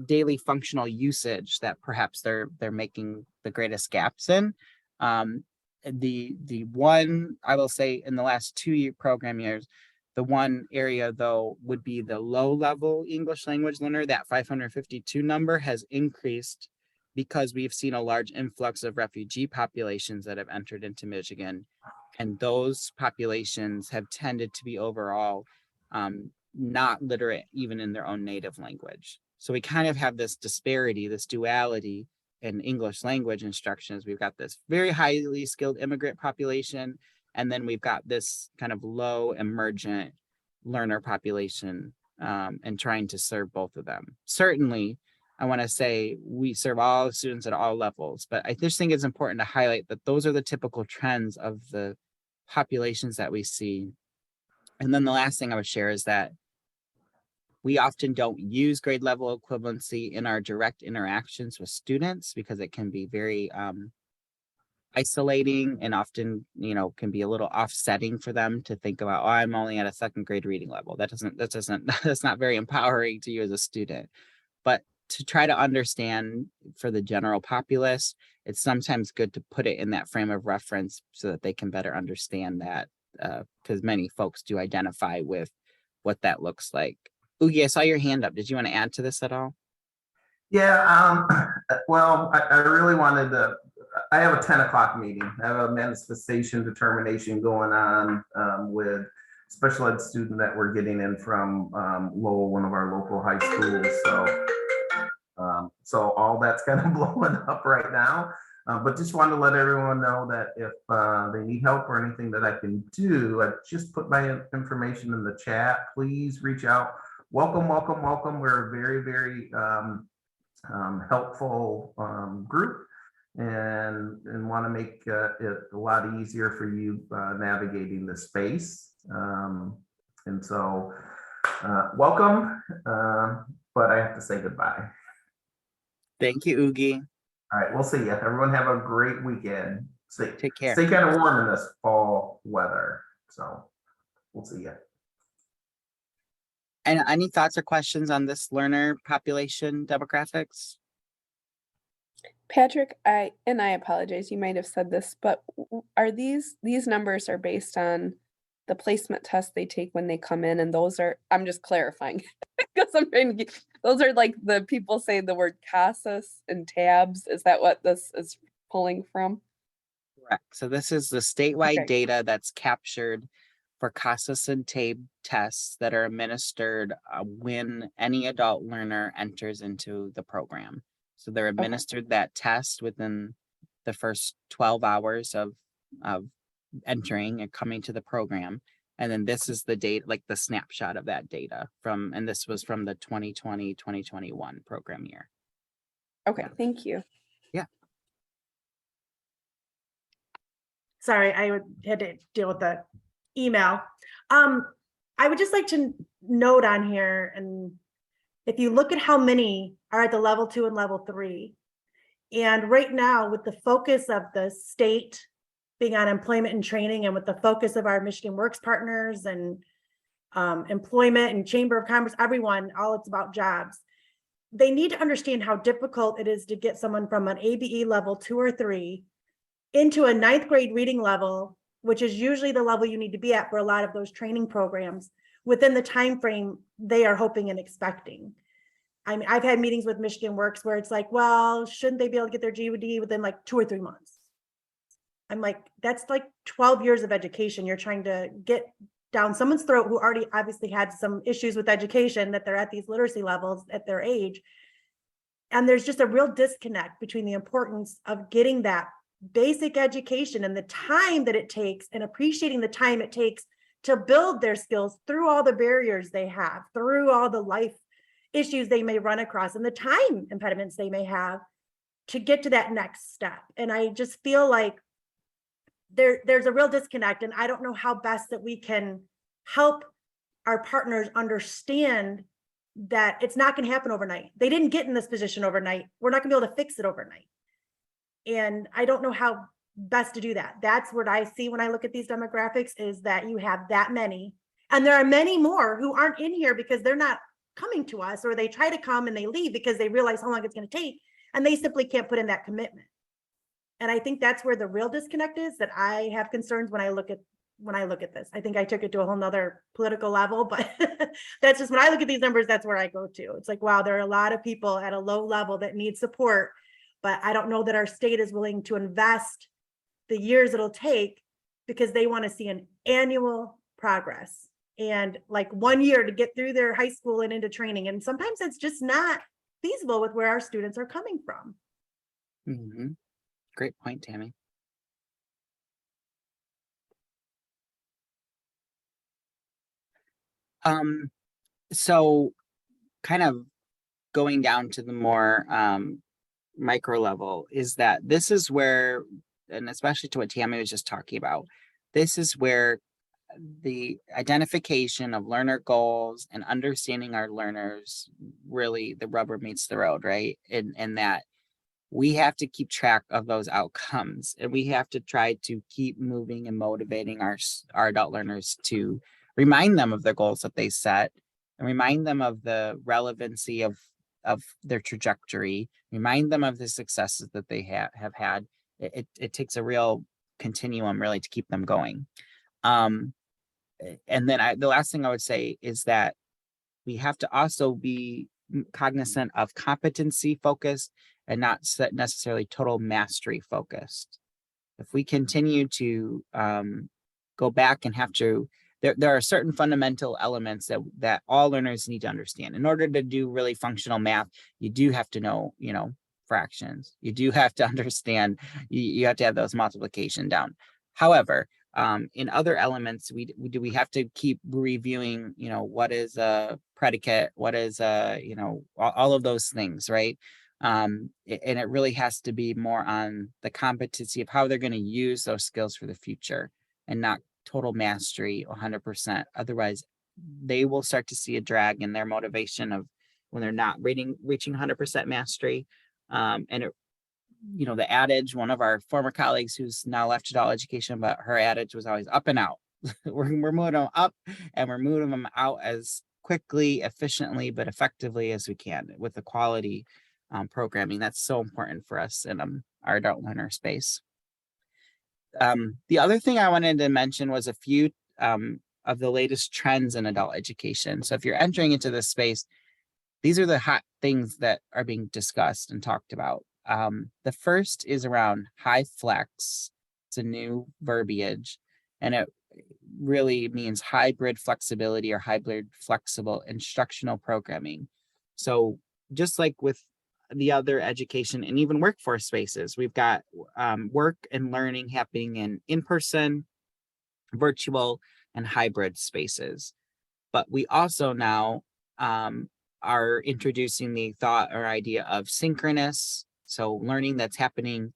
daily functional usage that perhaps they're making the greatest gaps in. The one, I will say, in the last 2 program years, the one area though would be the low level English language learner. That 552 number has increased because we've seen a large influx of refugee populations that have entered into Michigan. And those populations have tended to be overall not literate even in their own native language. So we kind of have this disparity, this duality in English language instructions. We've got this very highly skilled immigrant population, and then we've got this kind of low emergent learner population, and trying to serve both of them. Certainly, I want to say we serve all students at all levels, but I just think it's important to highlight that those are the typical trends of the populations that we see. And then the last thing I would share is that we often don't use grade level equivalency in our direct interactions with students because it can be very isolating and often, can be a little offsetting for them to think about, oh, I'm only at a 2nd grade reading level. That's not very empowering to you as a student. But to try to understand for the general populace, it's sometimes good to put it in that frame of reference so that they can better understand that, because many folks do identify with what that looks like. Oogie, I saw your hand up. Did you want to add to this at all? Yeah, well, I really wanted to, I have a 10 o'clock meeting. I have a manifestation determination going on with special ed student that we're getting in from Lowell, one of our local high schools. So all that's kind of blowing up right now. But just wanted to let everyone know that if they need help or anything that I can do, I just put my information in the chat. Please reach out. Welcome, welcome, welcome. We're a very, very helpful group and want to make it a lot easier for you navigating the space. And so welcome, but I have to say goodbye. Thank you, Oogie. All right, we'll see you. Everyone have a great weekend. Take care. Stay kind of warm in this fall weather. So we'll see you. And any thoughts or questions on this learner population demographics? Patrick, I apologize, you might have said this, but are these numbers are based on the placement test they take when they come in, and those are, I'm just clarifying because I'm trying to get, those are like the people say the word CASAS and tabs. Is that what this is pulling from? Correct. So this is the statewide Okay. data that's captured for CASAS and TABE tests that are administered when any adult learner enters into the program. So they're administered that test within the first 12 hours of entering and coming to the program. And then this is the data, like the snapshot of that data from, and this was from the 2020-2021 program year. Okay, thank you. Yeah. Sorry, had to deal with the email. I would just like to note on here, and if you look at how many are at the level 2 and level 3, and right now with the focus of the state being on employment and training, and with the focus of our Michigan Works partners and employment and Chamber of Commerce, everyone, all it's about jobs. They need to understand how difficult it is to get someone from an ABE level 2 or 3 into a 9th grade reading level, which is usually the level you need to be at for a lot of those training programs, within the time frame they are hoping and expecting. I mean, I've had meetings with Michigan Works where it's like, well, shouldn't they be able to get their GED within like 2 or 3 months? I'm like, that's like 12 years of education you're trying to get down someone's throat who already obviously had some issues with education, that they're at these literacy levels at their age. And there's just a real disconnect between the importance of getting that basic education and the time that it takes, and appreciating the time it takes to build their skills through all the barriers they have, through all the life issues they may run across, and the time impediments they may have to get to that next step. And I just feel like there's a real disconnect, and I don't know how best that we can help our partners understand that it's not going to happen overnight. They didn't get in this position overnight. We're not going to be able to fix it overnight. And I don't know how best to do that. That's what I see when I look at these demographics, is that you have that many, and there are many more who aren't in here because they're not coming to us, or they try to come and they leave because they realize how long it's going to take, and they simply can't put in that commitment. And I think that's where the real disconnect is, that I have concerns when I look at this. I think I took it to a whole nother political level, but that's just, when I look at these numbers, that's where I go to. It's like, wow, there are a lot of people at a low level that need support, but I don't know that our state is willing to invest the years it'll take, because they want to see an annual progress, and like 1 year to get through their high school and into training. And sometimes it's just not feasible with where our students are coming from. Mm-hmm. Great point, Tammy. So kind of going down to the more micro level, is that this is where, and especially to what Tammy was just talking about, this is where the identification of learner goals and understanding our learners, really the rubber meets the road, right? And that we have to keep track of those outcomes, and we have to try to keep moving and motivating our adult learners to remind them of their goals that they set, and remind them of the relevancy of their trajectory, remind them of the successes that they have had. It takes a real continuum really to keep them going. And then the last thing I would say is that we have to also be cognizant of competency focused and not necessarily total mastery focused. If we continue to go back and have to, there are certain fundamental elements that all learners need to understand. In order to do really functional math, you do have to know, fractions. You do have to understand, you have to have those multiplication down. However, in other elements, we have to keep reviewing, what is a predicate, what is all of those things, right? And it really has to be more on the competency of how they're going to use those skills for the future, and not total mastery 100%. Otherwise, they will start to see a drag in their motivation of when they're not reaching 100% mastery. And it, the adage, one of our former colleagues who's now left adult education, but her adage was always up and out. we're moving them up, and we're moving them out as quickly, efficiently, but effectively as we can, with the quality programming. That's so important for us in our adult learner space. The other thing I wanted to mention was a few of the latest trends in adult education. So if you're entering into this space, these are the hot things that are being discussed and talked about. The first is around high flex. It's a new verbiage, and it really means hybrid flexibility or hybrid flexible instructional programming. So just like with the other education and even workforce spaces, we've got work and learning happening in person, virtual, and hybrid spaces. But we also now are introducing the thought or idea of synchronous, so learning that's happening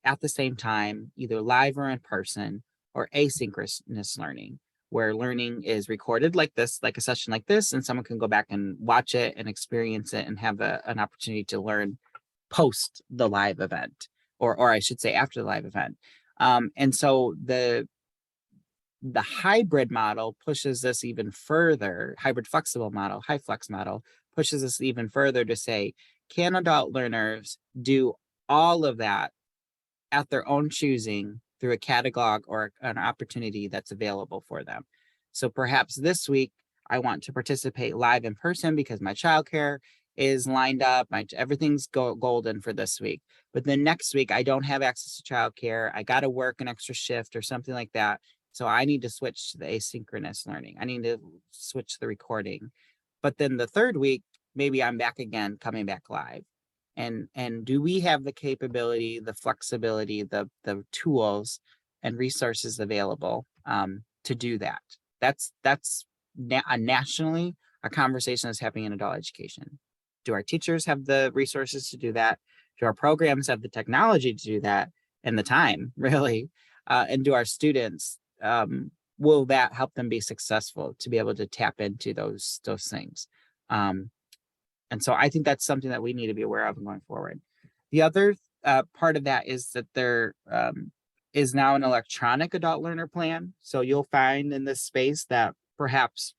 at the same time, either live or in person, or asynchronous learning, where learning is recorded like this, like a session like this, and someone can go back and watch it and experience it and have an opportunity to learn post the live event, or I should say after the live event. And so the hybrid model pushes this even further, hybrid flexible model, high flex model, pushes us even further to say, can adult learners do all of that at their own choosing through a catalog or an opportunity that's available for them? So perhaps this week, I want to participate live in person because my childcare is lined up, everything's golden for this week. But then next week, I don't have access to childcare. I got to work an extra shift or something like that. So I need to switch to the asynchronous learning. I need to switch to the recording. But then the third week, maybe I'm back again, coming back live. And do we have the capability, the flexibility, the tools and resources available to do that? That's nationally a conversation that's happening in adult education. Do our teachers have the resources to do that? Do our programs have the technology to do that and the time, really? And do our students, will that help them be successful to be able to tap into those things? And so I think that's something that we need to be aware of going forward. The other part of that is that there is now an electronic adult learner plan. So you'll find in this space that perhaps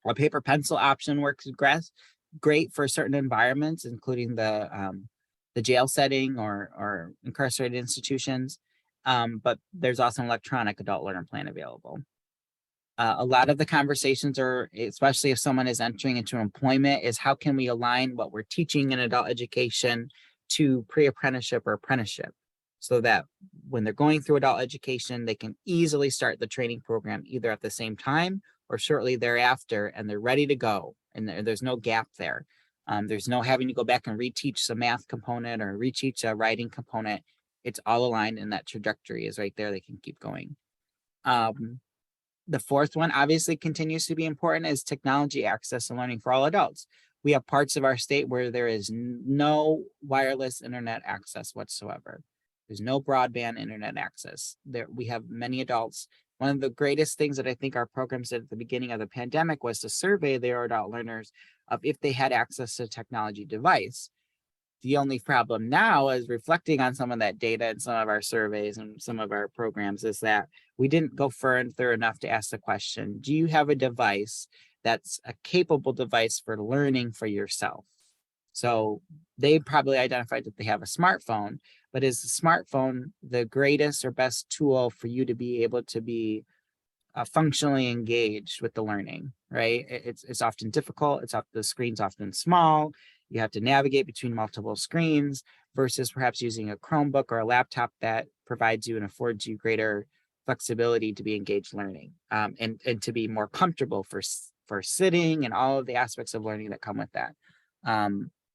a paper pencil option works great for certain environments, including the jail setting or incarcerated institutions. But there's also an electronic adult learner plan available. A lot of the conversations are, especially if someone is entering into employment, is how can we align what we're teaching in adult education to pre-apprenticeship or apprenticeship, so that when they're going through adult education, they can easily start the training program either at the same time or shortly thereafter, and they're ready to go. And there's no gap there. There's no having to go back and reteach some math component or reteach a writing component. It's all aligned, and that trajectory is right there. They can keep going. The fourth one obviously continues to be important is technology access and learning for all adults. We have parts of our state where there is no wireless internet access whatsoever. There's no broadband internet access. We have many adults. One of the greatest things that I think our programs did at the beginning of the pandemic was to survey their adult learners of if they had access to a technology device. The only problem now is reflecting on some of that data and some of our surveys and some of our programs is that we didn't go further enough to ask the question, do you have a device that's a capable device for learning for yourself? So they probably identified that they have a smartphone, but is the smartphone the greatest or best tool for you to be able to be functionally engaged with the learning, right? It's often difficult. The screen's often small. You have to navigate between multiple screens versus perhaps using a Chromebook or a laptop that provides you and affords you greater flexibility to be engaged learning and to be more comfortable for sitting and all of the aspects of learning that come with that.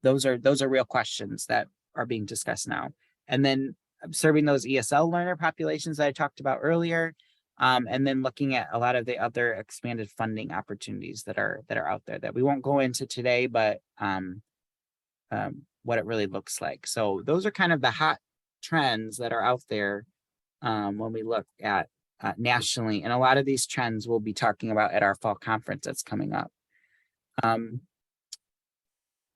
Those are real questions that are being discussed now. And then serving those ESL learner populations that I talked about earlier, and then looking at a lot of the other expanded funding opportunities that are out there that we won't go into today, but what it really looks like. So those are kind of the hot trends that are out there when we look at nationally. And a lot of these trends we'll be talking about at our fall conference that's coming up.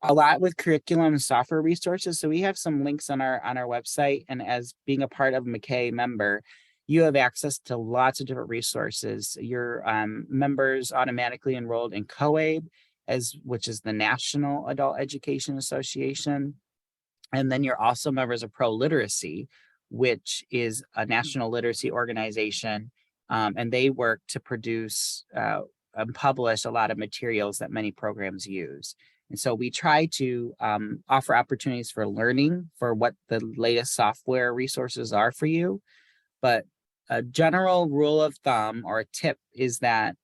A lot with curriculum and software resources. So we have some links on our website, and as being a part of a MACAE member, you have access to lots of different resources. Your members automatically enrolled in COABE, which is the National Adult Education Association. And then you're also members of Pro Literacy, which is a national literacy organization and they work to produce and publish a lot of materials that many programs use. And so we try to offer opportunities for learning for what the latest software resources are for you. But a general rule of thumb or a tip is that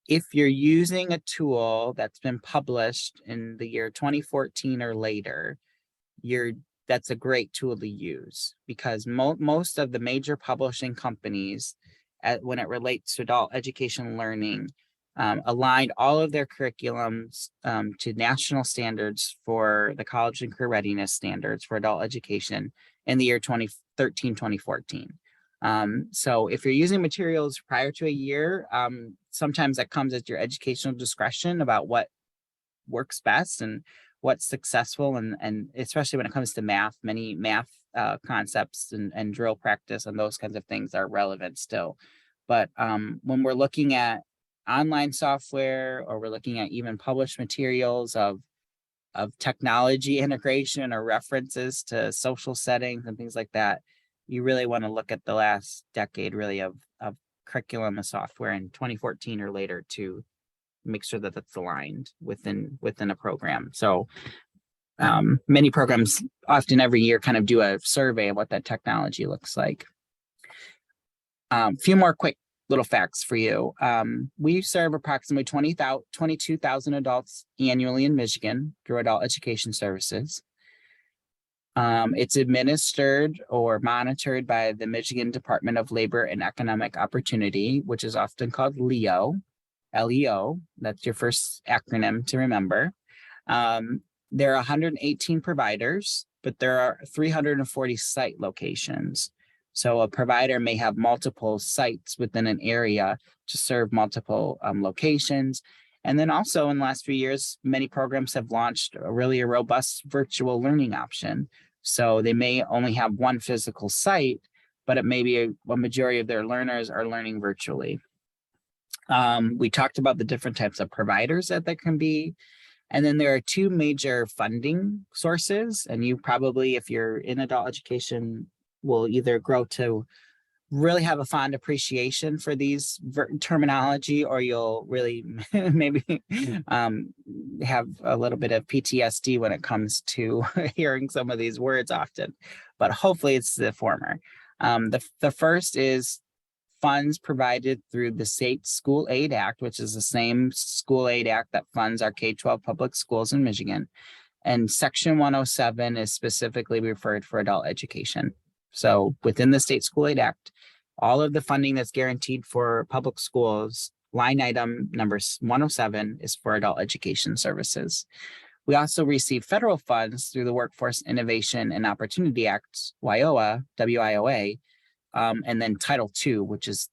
if you're using a tool that's been published in the year 2014 or later, that's a great tool to use, because most of the major publishing companies, when it relates to adult education learning, aligned all of their curriculums to national standards for the college and career readiness standards for adult education in the year 2013, 2014. So if you're using materials prior to a year, sometimes that comes at your educational discretion about what works best and what's successful, and especially when it comes to math, many math concepts and drill practice and those kinds of things are relevant still. But when we're looking at online software, or we're looking at even published materials of technology integration or references to social settings and things like that, you really want to look at the last decade really of curriculum and software in 2014 or later to make sure that that's aligned within a program. So many programs often every year kind of do a survey of what that technology looks like. Few more quick little facts for you. We serve approximately 22,000 adults annually in Michigan through adult education services. It's administered or monitored by the Michigan Department of Labor and Economic Opportunity, which is often called LEO, L-E-O. That's your first acronym to remember. There are 118 providers, but there are 340 site locations. So a provider may have multiple sites within an area to serve multiple locations. And then also in the last few years, many programs have launched a robust virtual learning option. So they may only have one physical site, but it may be a majority of their learners are learning virtually. We talked about the different types of providers that there can be. And then there are two major funding sources. And you probably, if you're in adult education, will either grow to really have a fond appreciation for these terminology, or you'll really maybe have a little bit of PTSD when it comes to hearing some of these words often, but hopefully it's the former. The first is funds provided through the State School Aid Act, which is the same school aid act that funds our K-12 public schools in Michigan. And Section 107 is specifically referred for adult education. So within the State School Aid Act, all of the funding that's guaranteed for public schools, line item number 107 is for adult education services. We also receive federal funds through the Workforce Innovation and Opportunity Act, WIOA, W-I-O-A, and then Title II, which is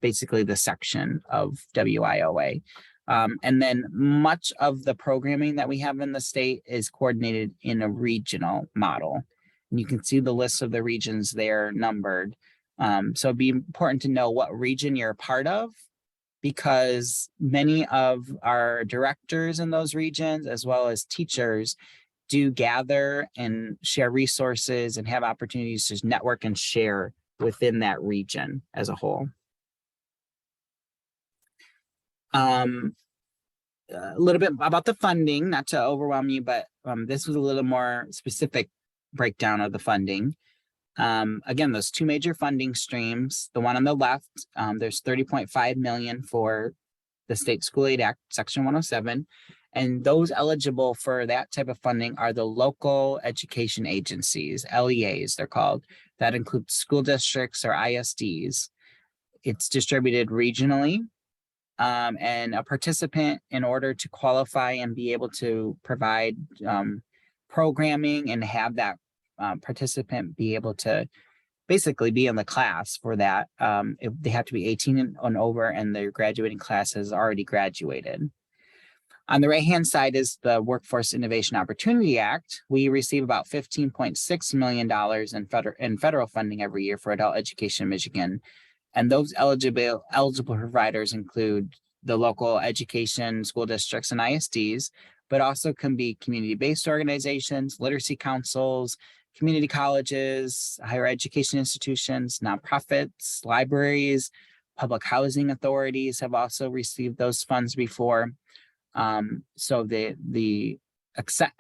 basically the section of WIOA. And then much of the programming that we have in the state is coordinated in a regional model. And you can see the list of the regions there numbered. So it'd be important to know what region you're a part of, because many of our directors in those regions, as well as teachers, do gather and share resources and have opportunities to network and share within that region as a whole. A little bit about the funding, not to overwhelm you, but this was a little more specific breakdown of the funding. Again, those two major funding streams, the one on the left, there's $30.5 million for the State School Aid Act, Section 107. And those eligible for that type of funding are the local education agencies, LEAs, they're called. That includes school districts or ISDs. It's distributed regionally. And a participant, in order to qualify and be able to provide programming and have that participant be able to basically be in the class for that, if they have to be 18 and over, and their graduating class has already graduated. On the right-hand side is the Workforce Innovation Opportunity Act. We receive about $15.6 million in federal funding every year for adult education in Michigan. And those eligible providers include the local education, school districts, and ISDs, but also can be community-based organizations, literacy councils, community colleges, higher education institutions, nonprofits, libraries, public housing authorities have also received those funds before. So the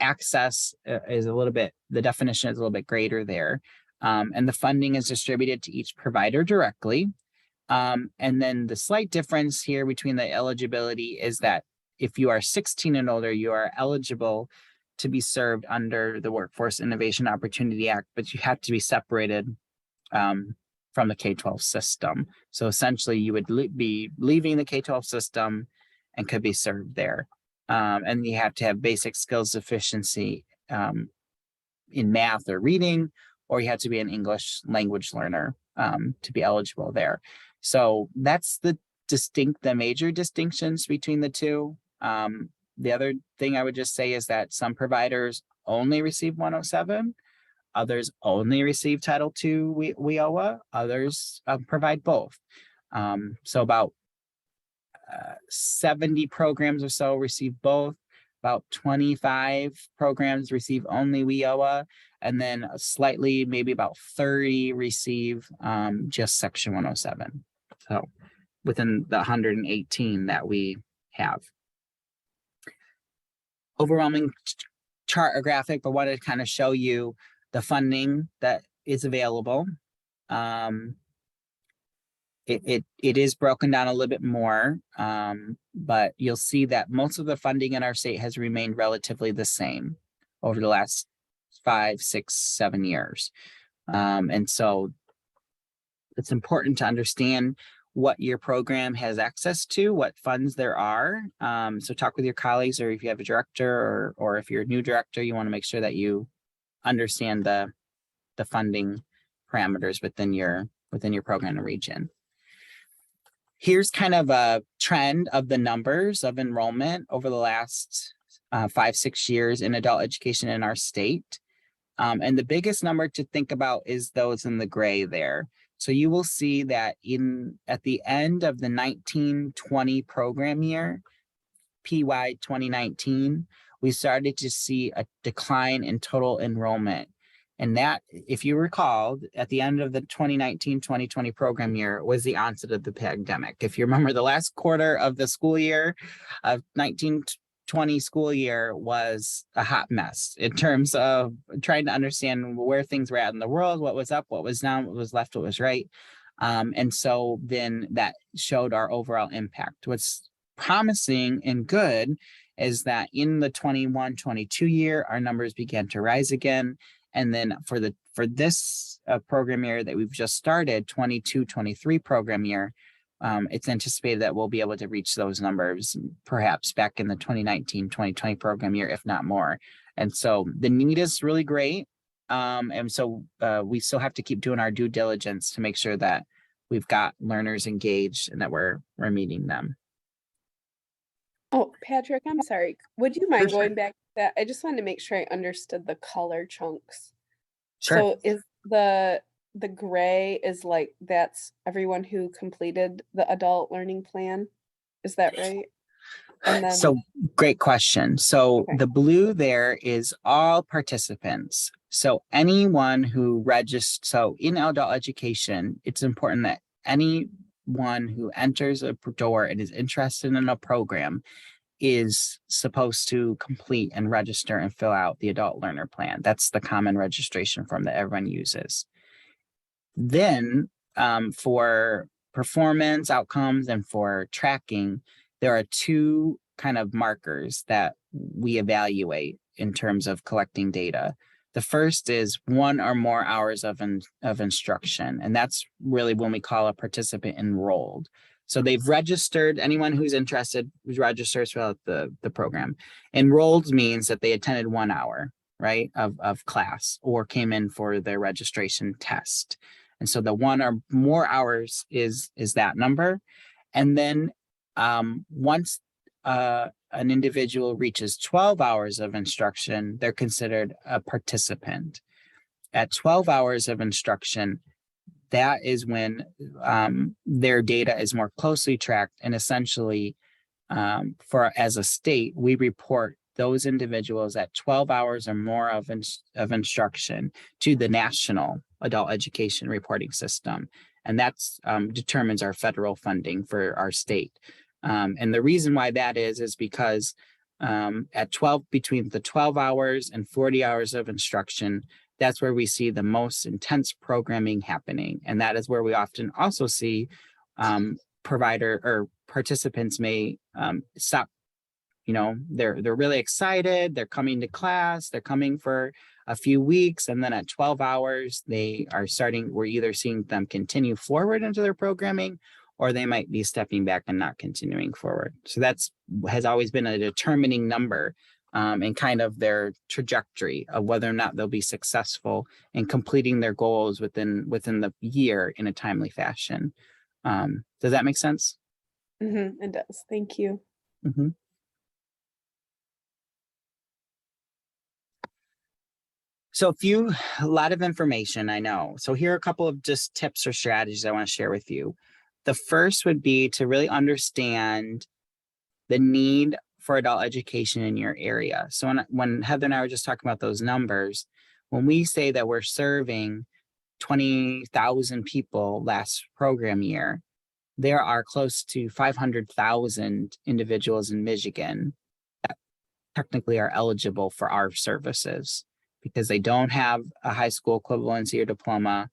access is a little bit, the definition is a little bit greater there. And the funding is distributed to each provider directly. And then the slight difference here between the eligibility is that if you are 16 and older, you are eligible to be served under the Workforce Innovation Opportunity Act, but you have to be separated from the K-12 system. So essentially you would be leaving the K-12 system and could be served there. And you have to have basic skills deficiency in math or reading, or you have to be an English language learner to be eligible there. So that's the major distinctions between the two. The other thing I would just say is that some providers only receive 107, others only receive Title II WIOA, others provide both. So about 70 programs or so receive both, about 25 programs receive only WIOA, and then slightly, maybe about 30 receive just Section 107. So within the 118 that we have. Overwhelming chart or graphic, but wanted to kind of show you the funding that is available. It is broken down a little bit more, but you'll see that most of the funding in our state has remained relatively the same over the last 5, 6, 7 years. And so it's important to understand what your program has access to, what funds there are. So talk with your colleagues, or if you have a director, or if you're a new director, you want to make sure that you understand the funding parameters within your program and region. Here's kind of a trend of the numbers of enrollment over the last 5, 6 years in adult education in our state. And the biggest number to think about is those in the gray there. So you will see that at the end of the 1920 program year, PY 2019, we started to see a decline in total enrollment. And that, if you recall, at the end of the 2019-2020 program year was the onset of the pandemic. If you remember, the last quarter of the school year of 1920 school year was a hot mess in terms of trying to understand where things were at in the world, what was up, what was down, what was left, what was right. And so then that showed our overall impact. What's promising and good is that in the 21-22 year, our numbers began to rise again. And then for this program year that we've just started, 22-23 program year, it's anticipated that we'll be able to reach those numbers perhaps back in the 2019-2020 program year, if not more. And so the need is really great. And so we still have to keep doing our due diligence to make sure that we've got learners engaged and that we're meeting them. Oh, Patrick, I'm sorry. Would you mind Sure. going back to that? I just wanted to make sure I understood the color chunks. Sure. So is the gray is like, that's everyone who completed the adult learning plan? Is that right? And then, So great question. So Okay. the blue there is all participants. So anyone who registers, so in adult education, it's important that anyone who enters a door and is interested in a program is supposed to complete and register and fill out the adult learner plan. That's the common registration form that everyone uses. Then for performance outcomes and for tracking, there are two kind of markers that we evaluate in terms of collecting data. The first is 1 or more hours of instruction, and that's really when we call a participant enrolled. So they've registered, anyone who's interested registers throughout the program. Enrolled means that they attended 1 hour, right, of class or came in for their registration test. And so the 1 or more hours is that number. And then once an individual reaches 12 hours of instruction, they're considered a participant. At 12 hours of instruction, that is when their data is more closely tracked, and essentially as a state, we report those individuals at 12 hours or more of instruction to the National Adult Education Reporting System. And that's determines our federal funding for our state. And the reason why that is because at between the 12 hours and 40 hours of instruction, that's where we see the most intense programming happening. And that is where we often also see provider or participants may stop. You know, they're really excited, they're coming to class, they're coming for a few weeks, and then at 12 hours, we're either seeing them continue forward into their programming, or they might be stepping back and not continuing forward. So has always been a determining number in kind of their trajectory of whether or not they'll be successful in completing their goals within the year in a timely fashion. Does that make sense? It does. Thank you. Mm-hmm. So a lot of information, I know. So here are a couple of just tips or strategies I want to share with you. The first would be to really understand the need for adult education in your area. So when Heather and I were just talking about those numbers, when we say that we're serving 20,000 people last program year, there are close to 500,000 individuals in Michigan that technically are eligible for our services, because they don't have a high school equivalency or diploma.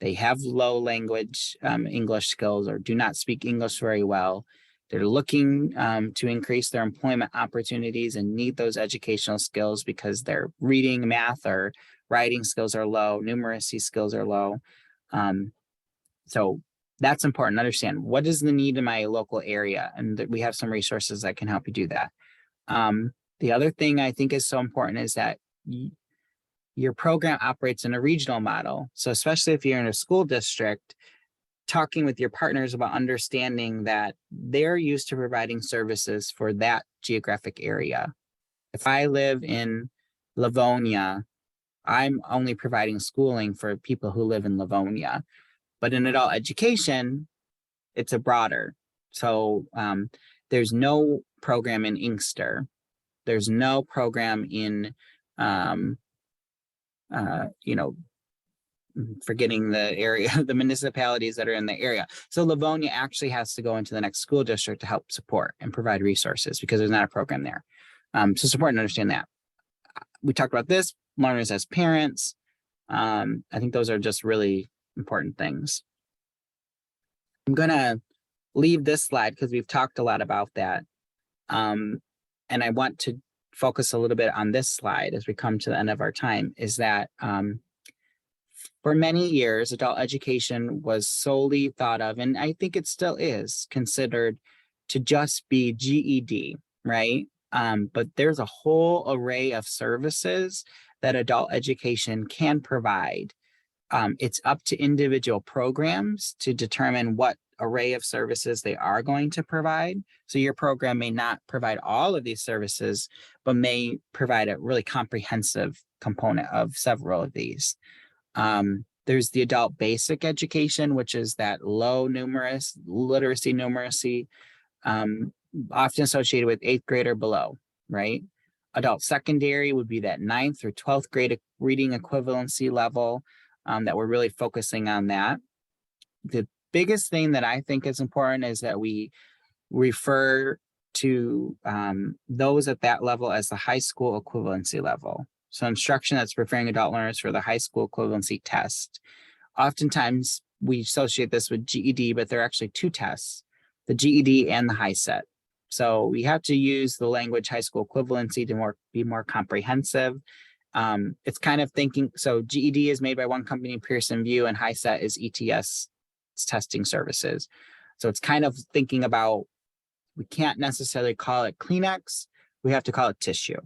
They have low language English skills or do not speak English very well. They're looking to increase their employment opportunities and need those educational skills because their reading, math, or writing skills are low, numeracy skills are low. So that's important to understand. What is the need in my local area? And we have some resources that can help you do that. The other thing I think is so important is that your program operates in a regional model. So especially if you're in a school district, talking with your partners about understanding that they're used to providing services for that geographic area. If I live in Livonia, I'm only providing schooling for people who live in Livonia. But in adult education, it's a broader. So there's no program in Inkster. There's no program in forgetting the area, the municipalities that are in the area. So Livonia actually has to go into the next school district to help support and provide resources because there's not a program there. So it's important to understand that. We talked about this, learners as parents. I think those are just really important things. I'm gonna leave this slide because we've talked a lot about that. And I want to focus a little bit on this slide as we come to the end of our time, is that for many years, adult education was solely thought of, and I think it still is considered to just be GED, right? But there's a whole array of services that adult education can provide. It's up to individual programs to determine what array of services they are going to provide. So your program may not provide all of these services, but may provide a really comprehensive component of several of these. There's the adult basic education, which is that low literacy numeracy, often associated with 8th grade or below, right? Adult secondary would be that 9th or 12th grade reading equivalency level, that we're really focusing on that. The biggest thing that I think is important is that we refer to those at that level as the high school equivalency level. So instruction that's preparing adult learners for the high school equivalency test. Oftentimes we associate this with GED, but there are actually two tests, the GED and the HiSET. So we have to use the language high school equivalency to be more comprehensive. It's kind of thinking, so GED is made by one company, Pearson VUE, and HiSET is ETS testing services. So it's kind of thinking about, we can't necessarily call it Kleenex, we have to call it tissue.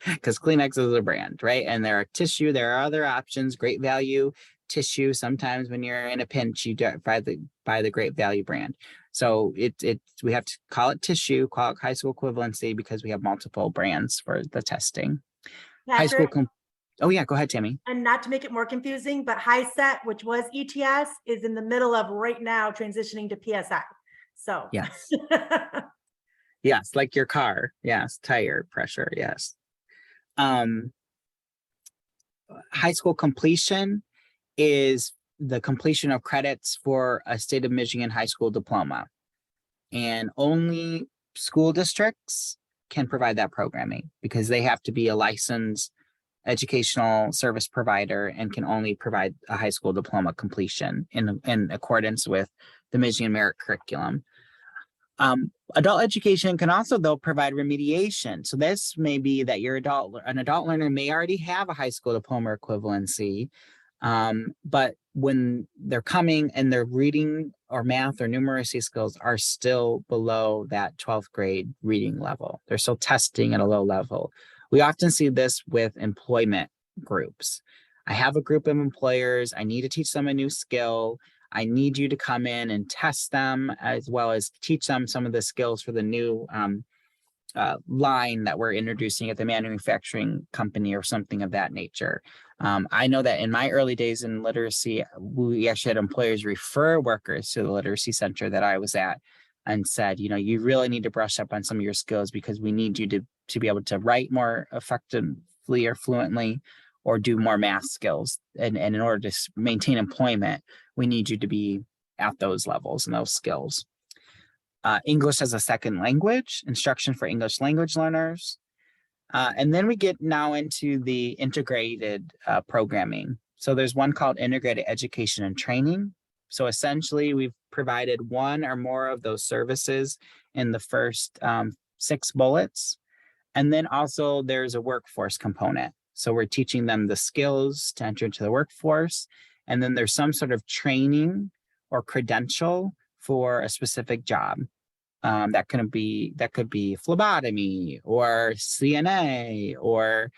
Because Kleenex is a brand, right? And there are other options, Great Value tissue. Sometimes when you're in a pinch, you buy the Great Value brand. So we have to call it tissue, call it high school equivalency, because we have multiple brands for the testing. Patrick, Oh yeah, go ahead, Tammy. and not to make it more confusing, but HiSET, which was ETS, is in the middle of right now transitioning to PSI. So yes. Yes, like your car. Yes, tire pressure. Yes. High school completion is the completion of credits for a state of Michigan high school diploma. And only school districts can provide that programming because they have to be a licensed educational service provider and can only provide a high school diploma completion in accordance with the Michigan Merit Curriculum. Adult education can also, though, provide remediation. So this may be that an adult learner may already have a high school diploma equivalency, but when they're coming and their reading or math or numeracy skills are still below that 12th grade reading level. They're still testing at a low level. We often see this with employment groups. I have a group of employers. I need to teach them a new skill. I need you to come in and test them as well as teach them some of the skills for the new line that we're introducing at the manufacturing company or something of that nature. I know that in my early days in literacy, we actually had employers refer workers to the literacy center that I was at and said, you know, you really need to brush up on some of your skills because we need you to be able to write more effectively or fluently or do more math skills. And in order to maintain employment, we need you to be at those levels and those skills. English as a second language, instruction for English language learners. And then we get now into the integrated programming. So there's one called integrated education and training. So essentially we've provided one or more of those services in the first 6 bullets. And then also there's a workforce component. So we're teaching them the skills to enter into the workforce. And then there's some sort of training or credential for a specific job. That could be phlebotomy or CNA, or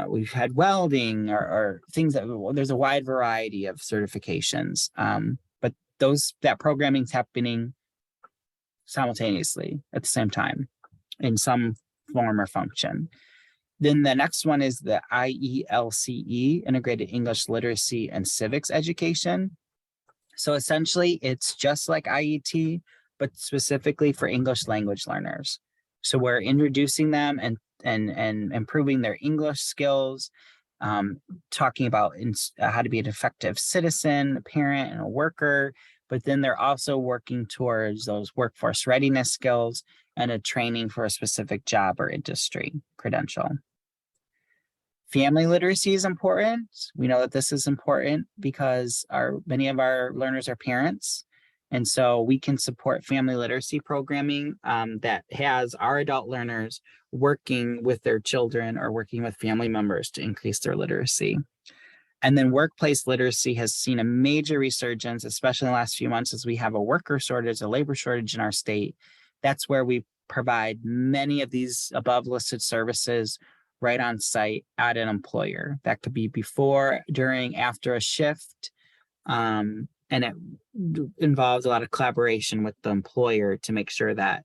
we've had welding or things there's a wide variety of certifications. But that programming's happening simultaneously at the same time in some form or function. Then the next one is the IELCE, Integrated English Literacy and Civics Education. So essentially it's just like IET, but specifically for English language learners. So we're introducing them and improving their English skills, talking about how to be an effective citizen, a parent, and a worker. But then they're also working towards those workforce readiness skills and a training for a specific job or industry credential. Family literacy is important. We know that this is important because many of our learners are parents. And so we can support family literacy programming that has our adult learners working with their children or working with family members to increase their literacy. And then workplace literacy has seen a major resurgence, especially in the last few months as we have a worker shortage, a labor shortage in our state. That's where we provide many of these above listed services right on site at an employer. That could be before, during, after a shift. And it involves a lot of collaboration with the employer to make sure that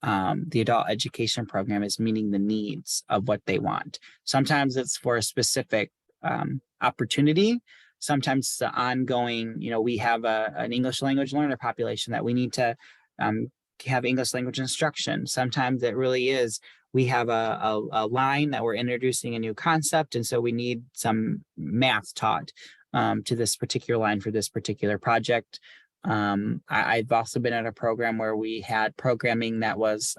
the adult education program is meeting the needs of what they want. Sometimes it's for a specific opportunity. Sometimes it's the ongoing, we have an English language learner population that we need to have English language instruction. Sometimes it really is, we have a line that we're introducing a new concept, and so we need some math taught to this particular line for this particular project. I've also been at a program where we had programming that was,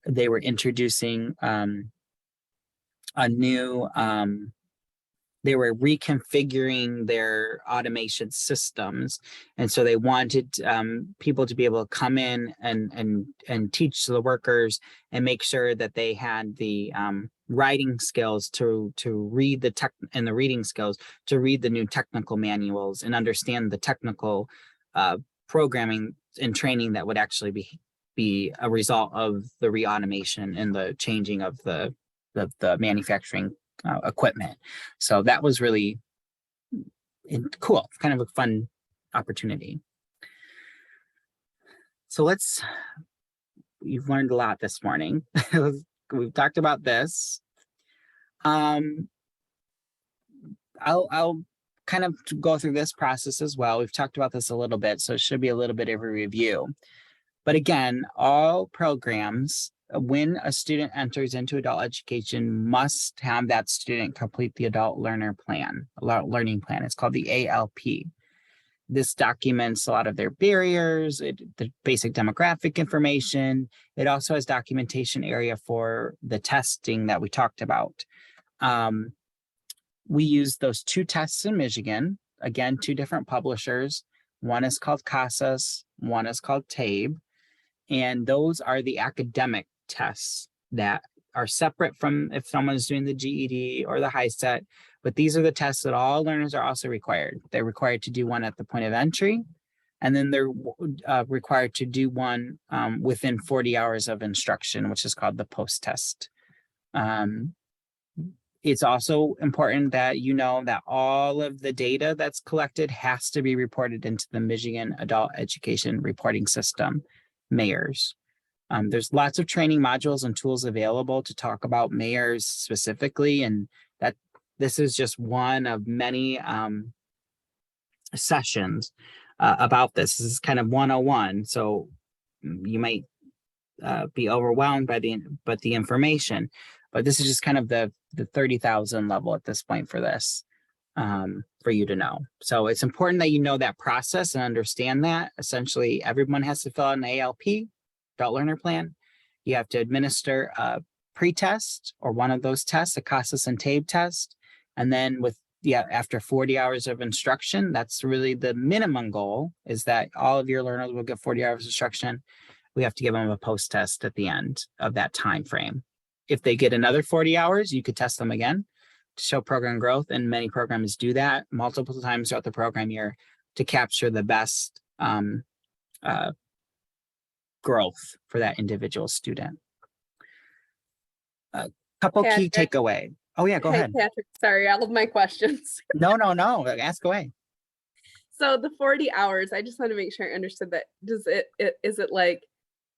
they were introducing a new, they were reconfiguring their automation systems. And so they wanted people to be able to come in and teach the workers and make sure that they had the writing skills to read the reading skills to read the new technical manuals and understand the technical programming and training that would actually be a result of the re-automation and the changing of the manufacturing equipment. So that was really cool, kind of a fun opportunity. So you've learned a lot this morning. We've talked about this. I'll kind of go through this process as well. We've talked about this a little bit, so it should be a little bit of a review. But again, all programs, when a student enters into adult education, must have that student complete the adult learning plan. It's called the ALP. This documents a lot of their barriers, the basic demographic information. It also has documentation area for the testing that we talked about. We use those 2 tests in Michigan, again, 2 different publishers. One is called CASAS, one is called TABE. And those are the academic tests that are separate from if someone's doing the GED or the high set. But these are the tests that all learners are also required. They're required to do one at the point of entry, and then they're required to do one within 40 hours of instruction, which is called the post-test. It's also important that you know that all of the data that's collected has to be reported into the Michigan Adult Education Reporting System, MAERS. There's lots of training modules and tools available to talk about MAERS specifically, and that this is just one of many sessions about this. This is kind of 101, so you might be overwhelmed by the information, but this is just kind of the 30,000 level at this point for this, for you to know. So it's important that you know that process and understand that. Essentially, everyone has to fill out an ALP, adult learner plan. You have to administer a pre-test or one of those tests, a CASAS and TABE test. And then after 40 hours of instruction, that's really the minimum goal, is that all of your learners will get 40 hours of instruction. We have to give them a post-test at the end of that time frame. If they get another 40 hours, you could test them again to show program growth. And many programs do that multiple times throughout the program year to capture the best growth for that individual student. A couple key takeaway. Oh yeah, go ahead. Patrick, sorry, all of my questions. No, ask away. So the 40 hours, I just want to make sure I understood that. Is it like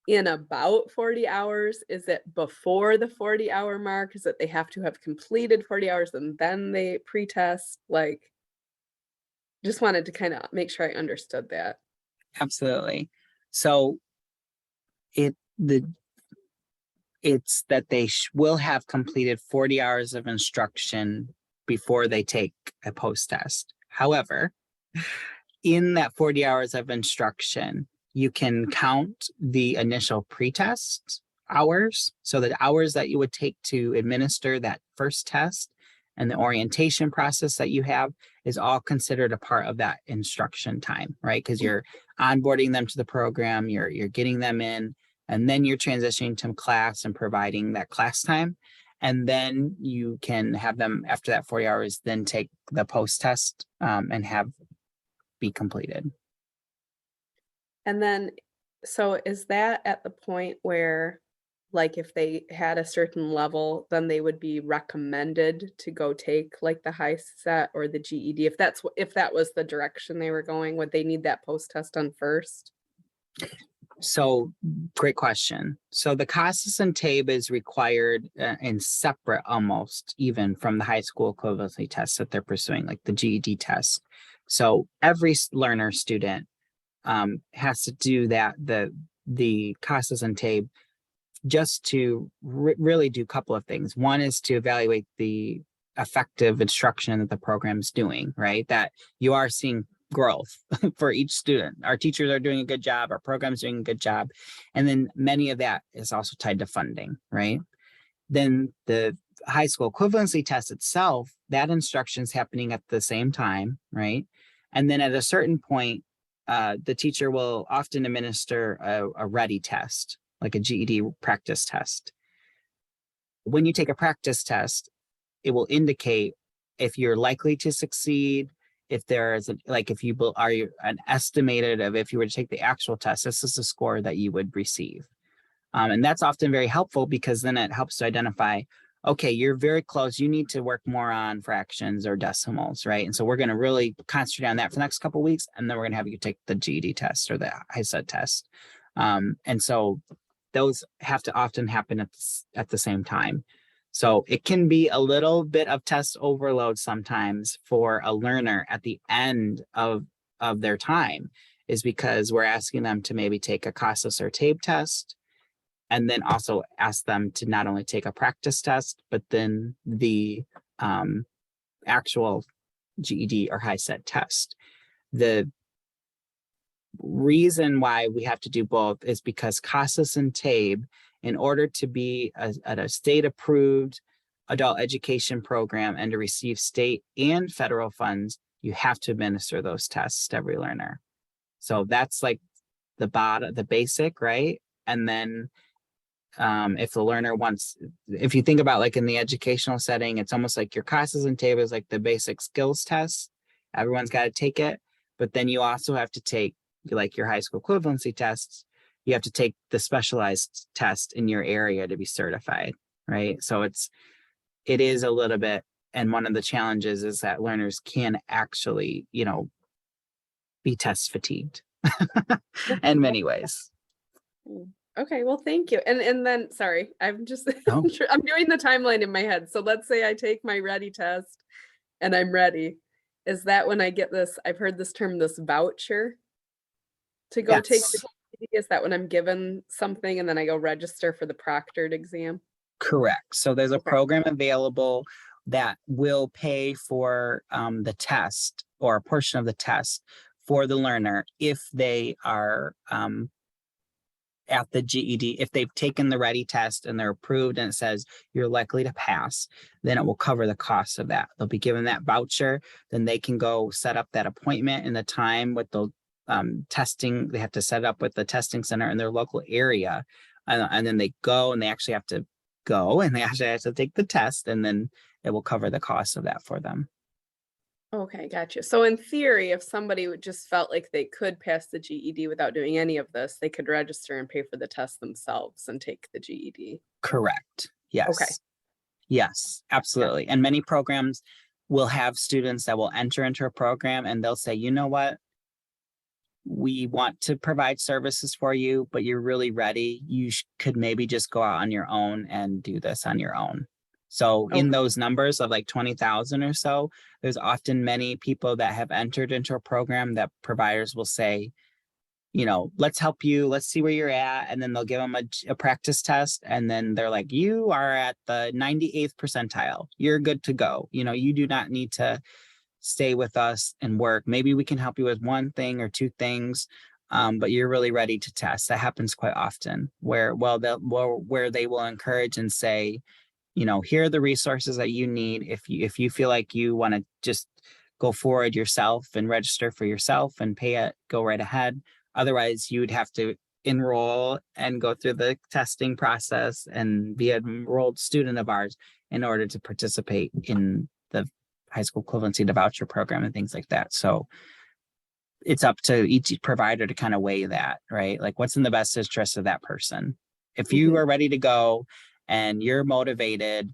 in about 40 hours? Is it before the 40-hour mark? Is it they have to have completed 40 hours and then they pre-test? Like, just wanted to kind of make sure I understood that. Absolutely. So it's that they will have completed 40 hours of instruction before they take a post-test. However, in that 40 hours of instruction, you can count the initial pre-test hours. So the hours that you would take to administer that first test and the orientation process that you have is all considered a part of that instruction time, right? Because you're onboarding them to the program, you're getting them in, and then you're transitioning to class and providing that class time. And then you can have them, after that 40 hours, then take the post-test and be completed. And then, so is that at the point where, like, if they had a certain level, then they would be recommended to go take like the high set or the GED? If that was the direction they were going, would they need that post-test done first? So great question. So the CASAS and TABE is required and separate almost even from the high school equivalency tests that they're pursuing, like the GED test. So every learner student has to do that, the CASAS and TABE, just to really do a couple of things. One is to evaluate the effective instruction that the program's doing, right? That you are seeing growth for each student. Our teachers are doing a good job, our program's doing a good job. And then many of that is also tied to funding, right? Then the high school equivalency test itself, that instruction is happening at the same time, right? And then at a certain point, the teacher will often administer a ready test, like a GED practice test. When you take a practice test, it will indicate if you're likely to succeed, if there is if you are an estimated of, if you were to take the actual test, this is the score that you would receive. And that's often very helpful because then it helps to identify, okay, you're very close. You need to work more on fractions or decimals, right? And so we're going to really concentrate on that for the next couple of weeks. And then we're going to have you take the GED test or the HiSET test. And so those have to often happen at the same time. So it can be a little bit of test overload sometimes for a learner at the end of their time. is because we're asking them to maybe take a CASAS or TABE test, and then also ask them to not only take a practice test, but then the actual GED or high set test. The reason why we have to do both is because CASAS and TABE, in order to be at a state approved adult education program and to receive state and federal funds, you have to administer those tests to every learner. So that's like the basic, right? And then if the learner wants, if you think about like in the educational setting, it's almost like your CASAS and TABE is like the basic skills test. Everyone's got to take it, but then you also have to take like your high school equivalency tests. You have to take the specialized test in your area to be certified, right? So it is a little bit, and one of the challenges is that learners can actually, be test fatigued in many ways. Okay, well, thank you. And then, sorry, I'm just, Oh. I'm doing the timeline in my head. So let's say I take my ready test and I'm ready. Is that when I get this, I've heard this term, this voucher to go take the GED? Is that when I'm given something and then I go register for the proctored exam? Correct. So there's a program available that will pay for the test or a portion of the test for the learner if they are at the GED. If they've taken the ready test and they're approved and it says you're likely to pass, then it will cover the cost of that. They'll be given that voucher, then they can go set up that appointment and the time with the testing. They have to set up with the testing center in their local area. And then they go and they actually have to go and they actually have to take the test, and then it will cover the cost of that for them. Okay, gotcha. So in theory, if somebody just felt like they could pass the GED without doing any of this, they could register and pay for the test themselves and take the GED. Correct. Yes. Okay. Yes, absolutely. And many programs will have students that will enter into a program and they'll say, you know what? We want to provide services for you, but you're really ready. You could maybe just go out on your own and do this on your own. So in those numbers of like 20,000 or so, there's often many people that have entered into a program that providers will say, let's help you. Let's see where you're at. And then they'll give them a practice test. And then they're like, you are at the 98th percentile. You're good to go. You do not need to stay with us and work. Maybe we can help you with one thing or two things, but you're really ready to test. That happens quite often where they will encourage and say, here are the resources that you need. If you feel like you want to just go forward yourself and register for yourself and pay it, go right ahead. Otherwise, you'd have to enroll and go through the testing process and be an enrolled student of ours in order to participate in the high school equivalency to voucher program and things like that. So it's up to each provider to kind of weigh that, right? Like what's in the best interest of that person. If you are ready to go and you're motivated,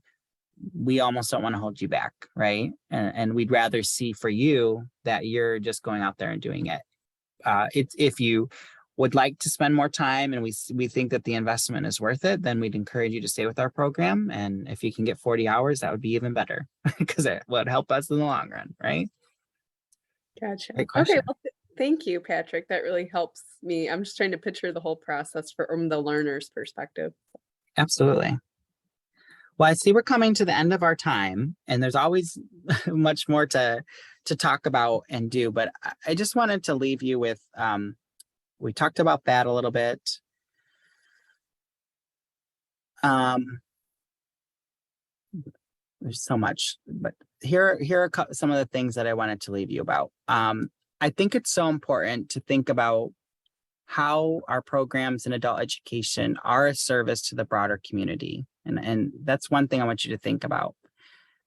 we almost don't want to hold you back, right? And we'd rather see for you that you're just going out there and doing it. If you would like to spend more time and we think that the investment is worth it, then we'd encourage you to stay with our program. And if you can get 40 hours, that would be even better because it would help us in the long run, right? Gotcha. Great question. Okay, well, thank you, Patrick. That really helps me. I'm just trying to picture the whole process from the learner's perspective. Absolutely. Well, I see we're coming to the end of our time and there's always much more to talk about and do, but I just wanted to leave you with, we talked about that a little bit. There's so much, but here are some of the things that I wanted to leave you about. I think it's so important to think about how our programs in adult education are a service to the broader community. And that's one thing I want you to think about.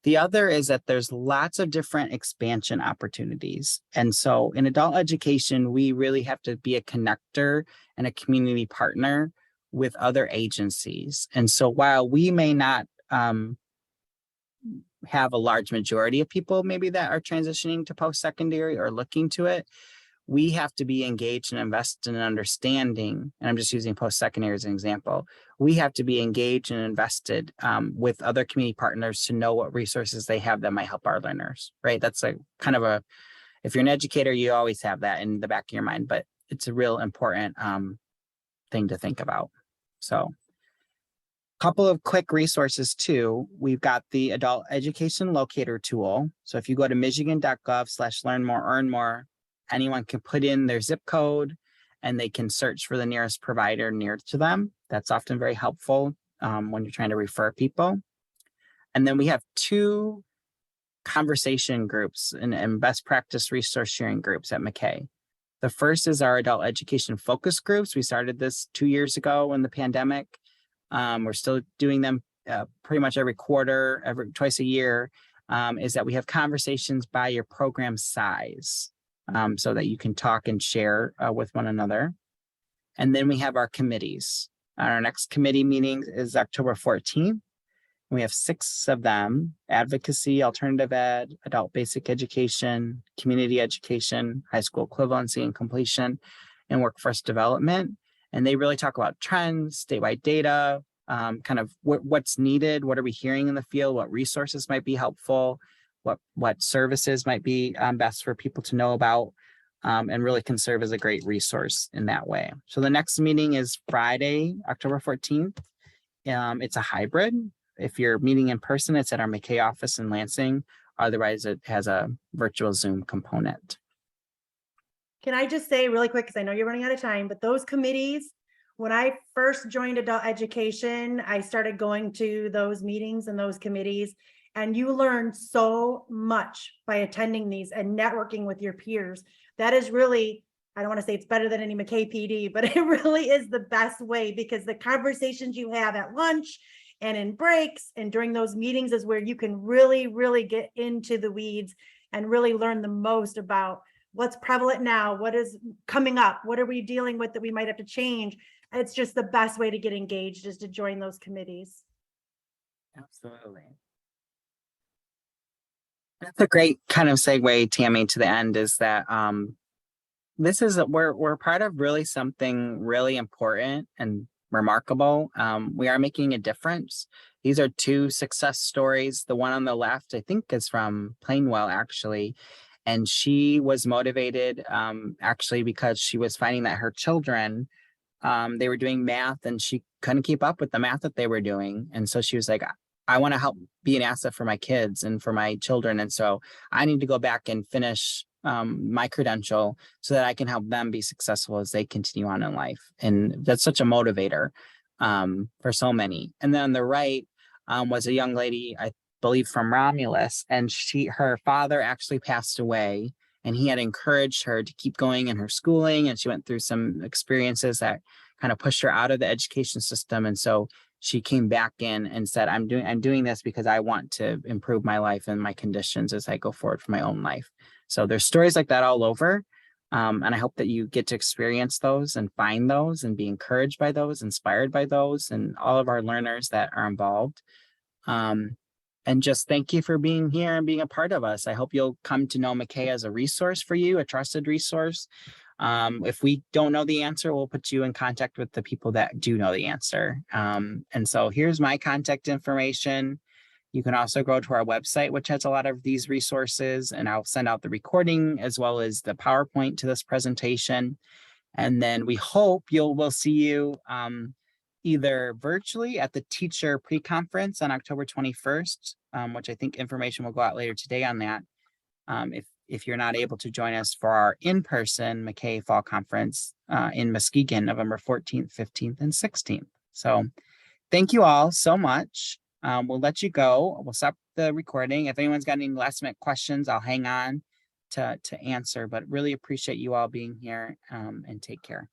The other is that there's lots of different expansion opportunities. And so in adult education, we really have to be a connector and a community partner with other agencies. And so while we may not have a large majority of people maybe that are transitioning to post-secondary or looking to it, we have to be engaged and invested in understanding, and I'm just using post-secondary as an example, we have to be engaged and invested with other community partners to know what resources they have that might help our learners, right? That's a kind of if you're an educator, you always have that in the back of your mind, but it's a real important thing to think about. So couple of quick resources too. We've got the adult education locator tool. So if you go to michigan.gov/learn-more-earn-more, anyone can put in their zip code and they can search for the nearest provider near to them. That's often very helpful when you're trying to refer people. And then we have 2 conversation groups and best practice resource sharing groups at MACAE. The first is our adult education focus groups. We started this 2 years ago in the pandemic. We're still doing them pretty much every quarter, twice a year, is that we have conversations by your program size so that you can talk and share with one another. And then we have our committees. Our next committee meeting is October 14th. We have 6 of them: advocacy, alternative ed, adult basic education, community education, high school equivalency and completion, and workforce development. And they really talk about trends, statewide data, kind of what's needed, what are we hearing in the field, what resources might be helpful, what services might be best for people to know about, and really can serve as a great resource in that way. So the next meeting is Friday, October 14th. It's a hybrid. If you're meeting in person, it's at our MACAE office in Lansing. Otherwise, it has a virtual Zoom component. Can I just say really quick, because I know you're running out of time, but those committees, when I first joined adult education, I started going to those meetings and those committees, and you learn so much by attending these and networking with your peers. That is really, I don't want to say it's better than any MACAE PD, but it really is the best way, because the conversations you have at lunch and in breaks and during those meetings is where you can really, really get into the weeds and really learn the most about what's prevalent now, what is coming up, what are we dealing with that we might have to change. It's just the best way to get engaged is to join those committees. Absolutely. That's a great kind of segue, Tammy, to the end, is that this is we're part of really something really important and remarkable. We are making a difference. These are 2 success stories. The one on the left, I think, is from Plainwell, actually. And she was motivated actually because she was finding that her children, they were doing math and she couldn't keep up with the math that they were doing. And so she was like, I want to help be an asset for my kids and for my children. And so I need to go back and finish my credential so that I can help them be successful as they continue on in life. And that's such a motivator for so many. And then on the right was a young lady, I believe from Romulus, and her father actually passed away, and he had encouraged her to keep going in her schooling, and she went through some experiences that kind of pushed her out of the education system. And so she came back in and said, I'm doing this because I want to improve my life and my conditions as I go forward for my own life. So there's stories like that all over. And I hope that you get to experience those and find those and be encouraged by those, inspired by those, and all of our learners that are involved. And just thank you for being here and being a part of us. I hope you'll come to know MACAE as a resource for you, a trusted resource. If we don't know the answer, we'll put you in contact with the people that do know the answer. And so here's my contact information. You can also go to our website, which has a lot of these resources, and I'll send out the recording as well as the PowerPoint to this presentation. And then we hope we'll see you either virtually at the teacher pre-conference on October 21st, which I think information will go out later today on that. If you're not able to join us for our in-person MACAE Fall Conference in Muskegon, November 14th, 15th, and 16th. So thank you all so much. We'll let you go. We'll stop the recording. If anyone's got any last minute questions, I'll hang on to answer, but really appreciate you all being here and take care.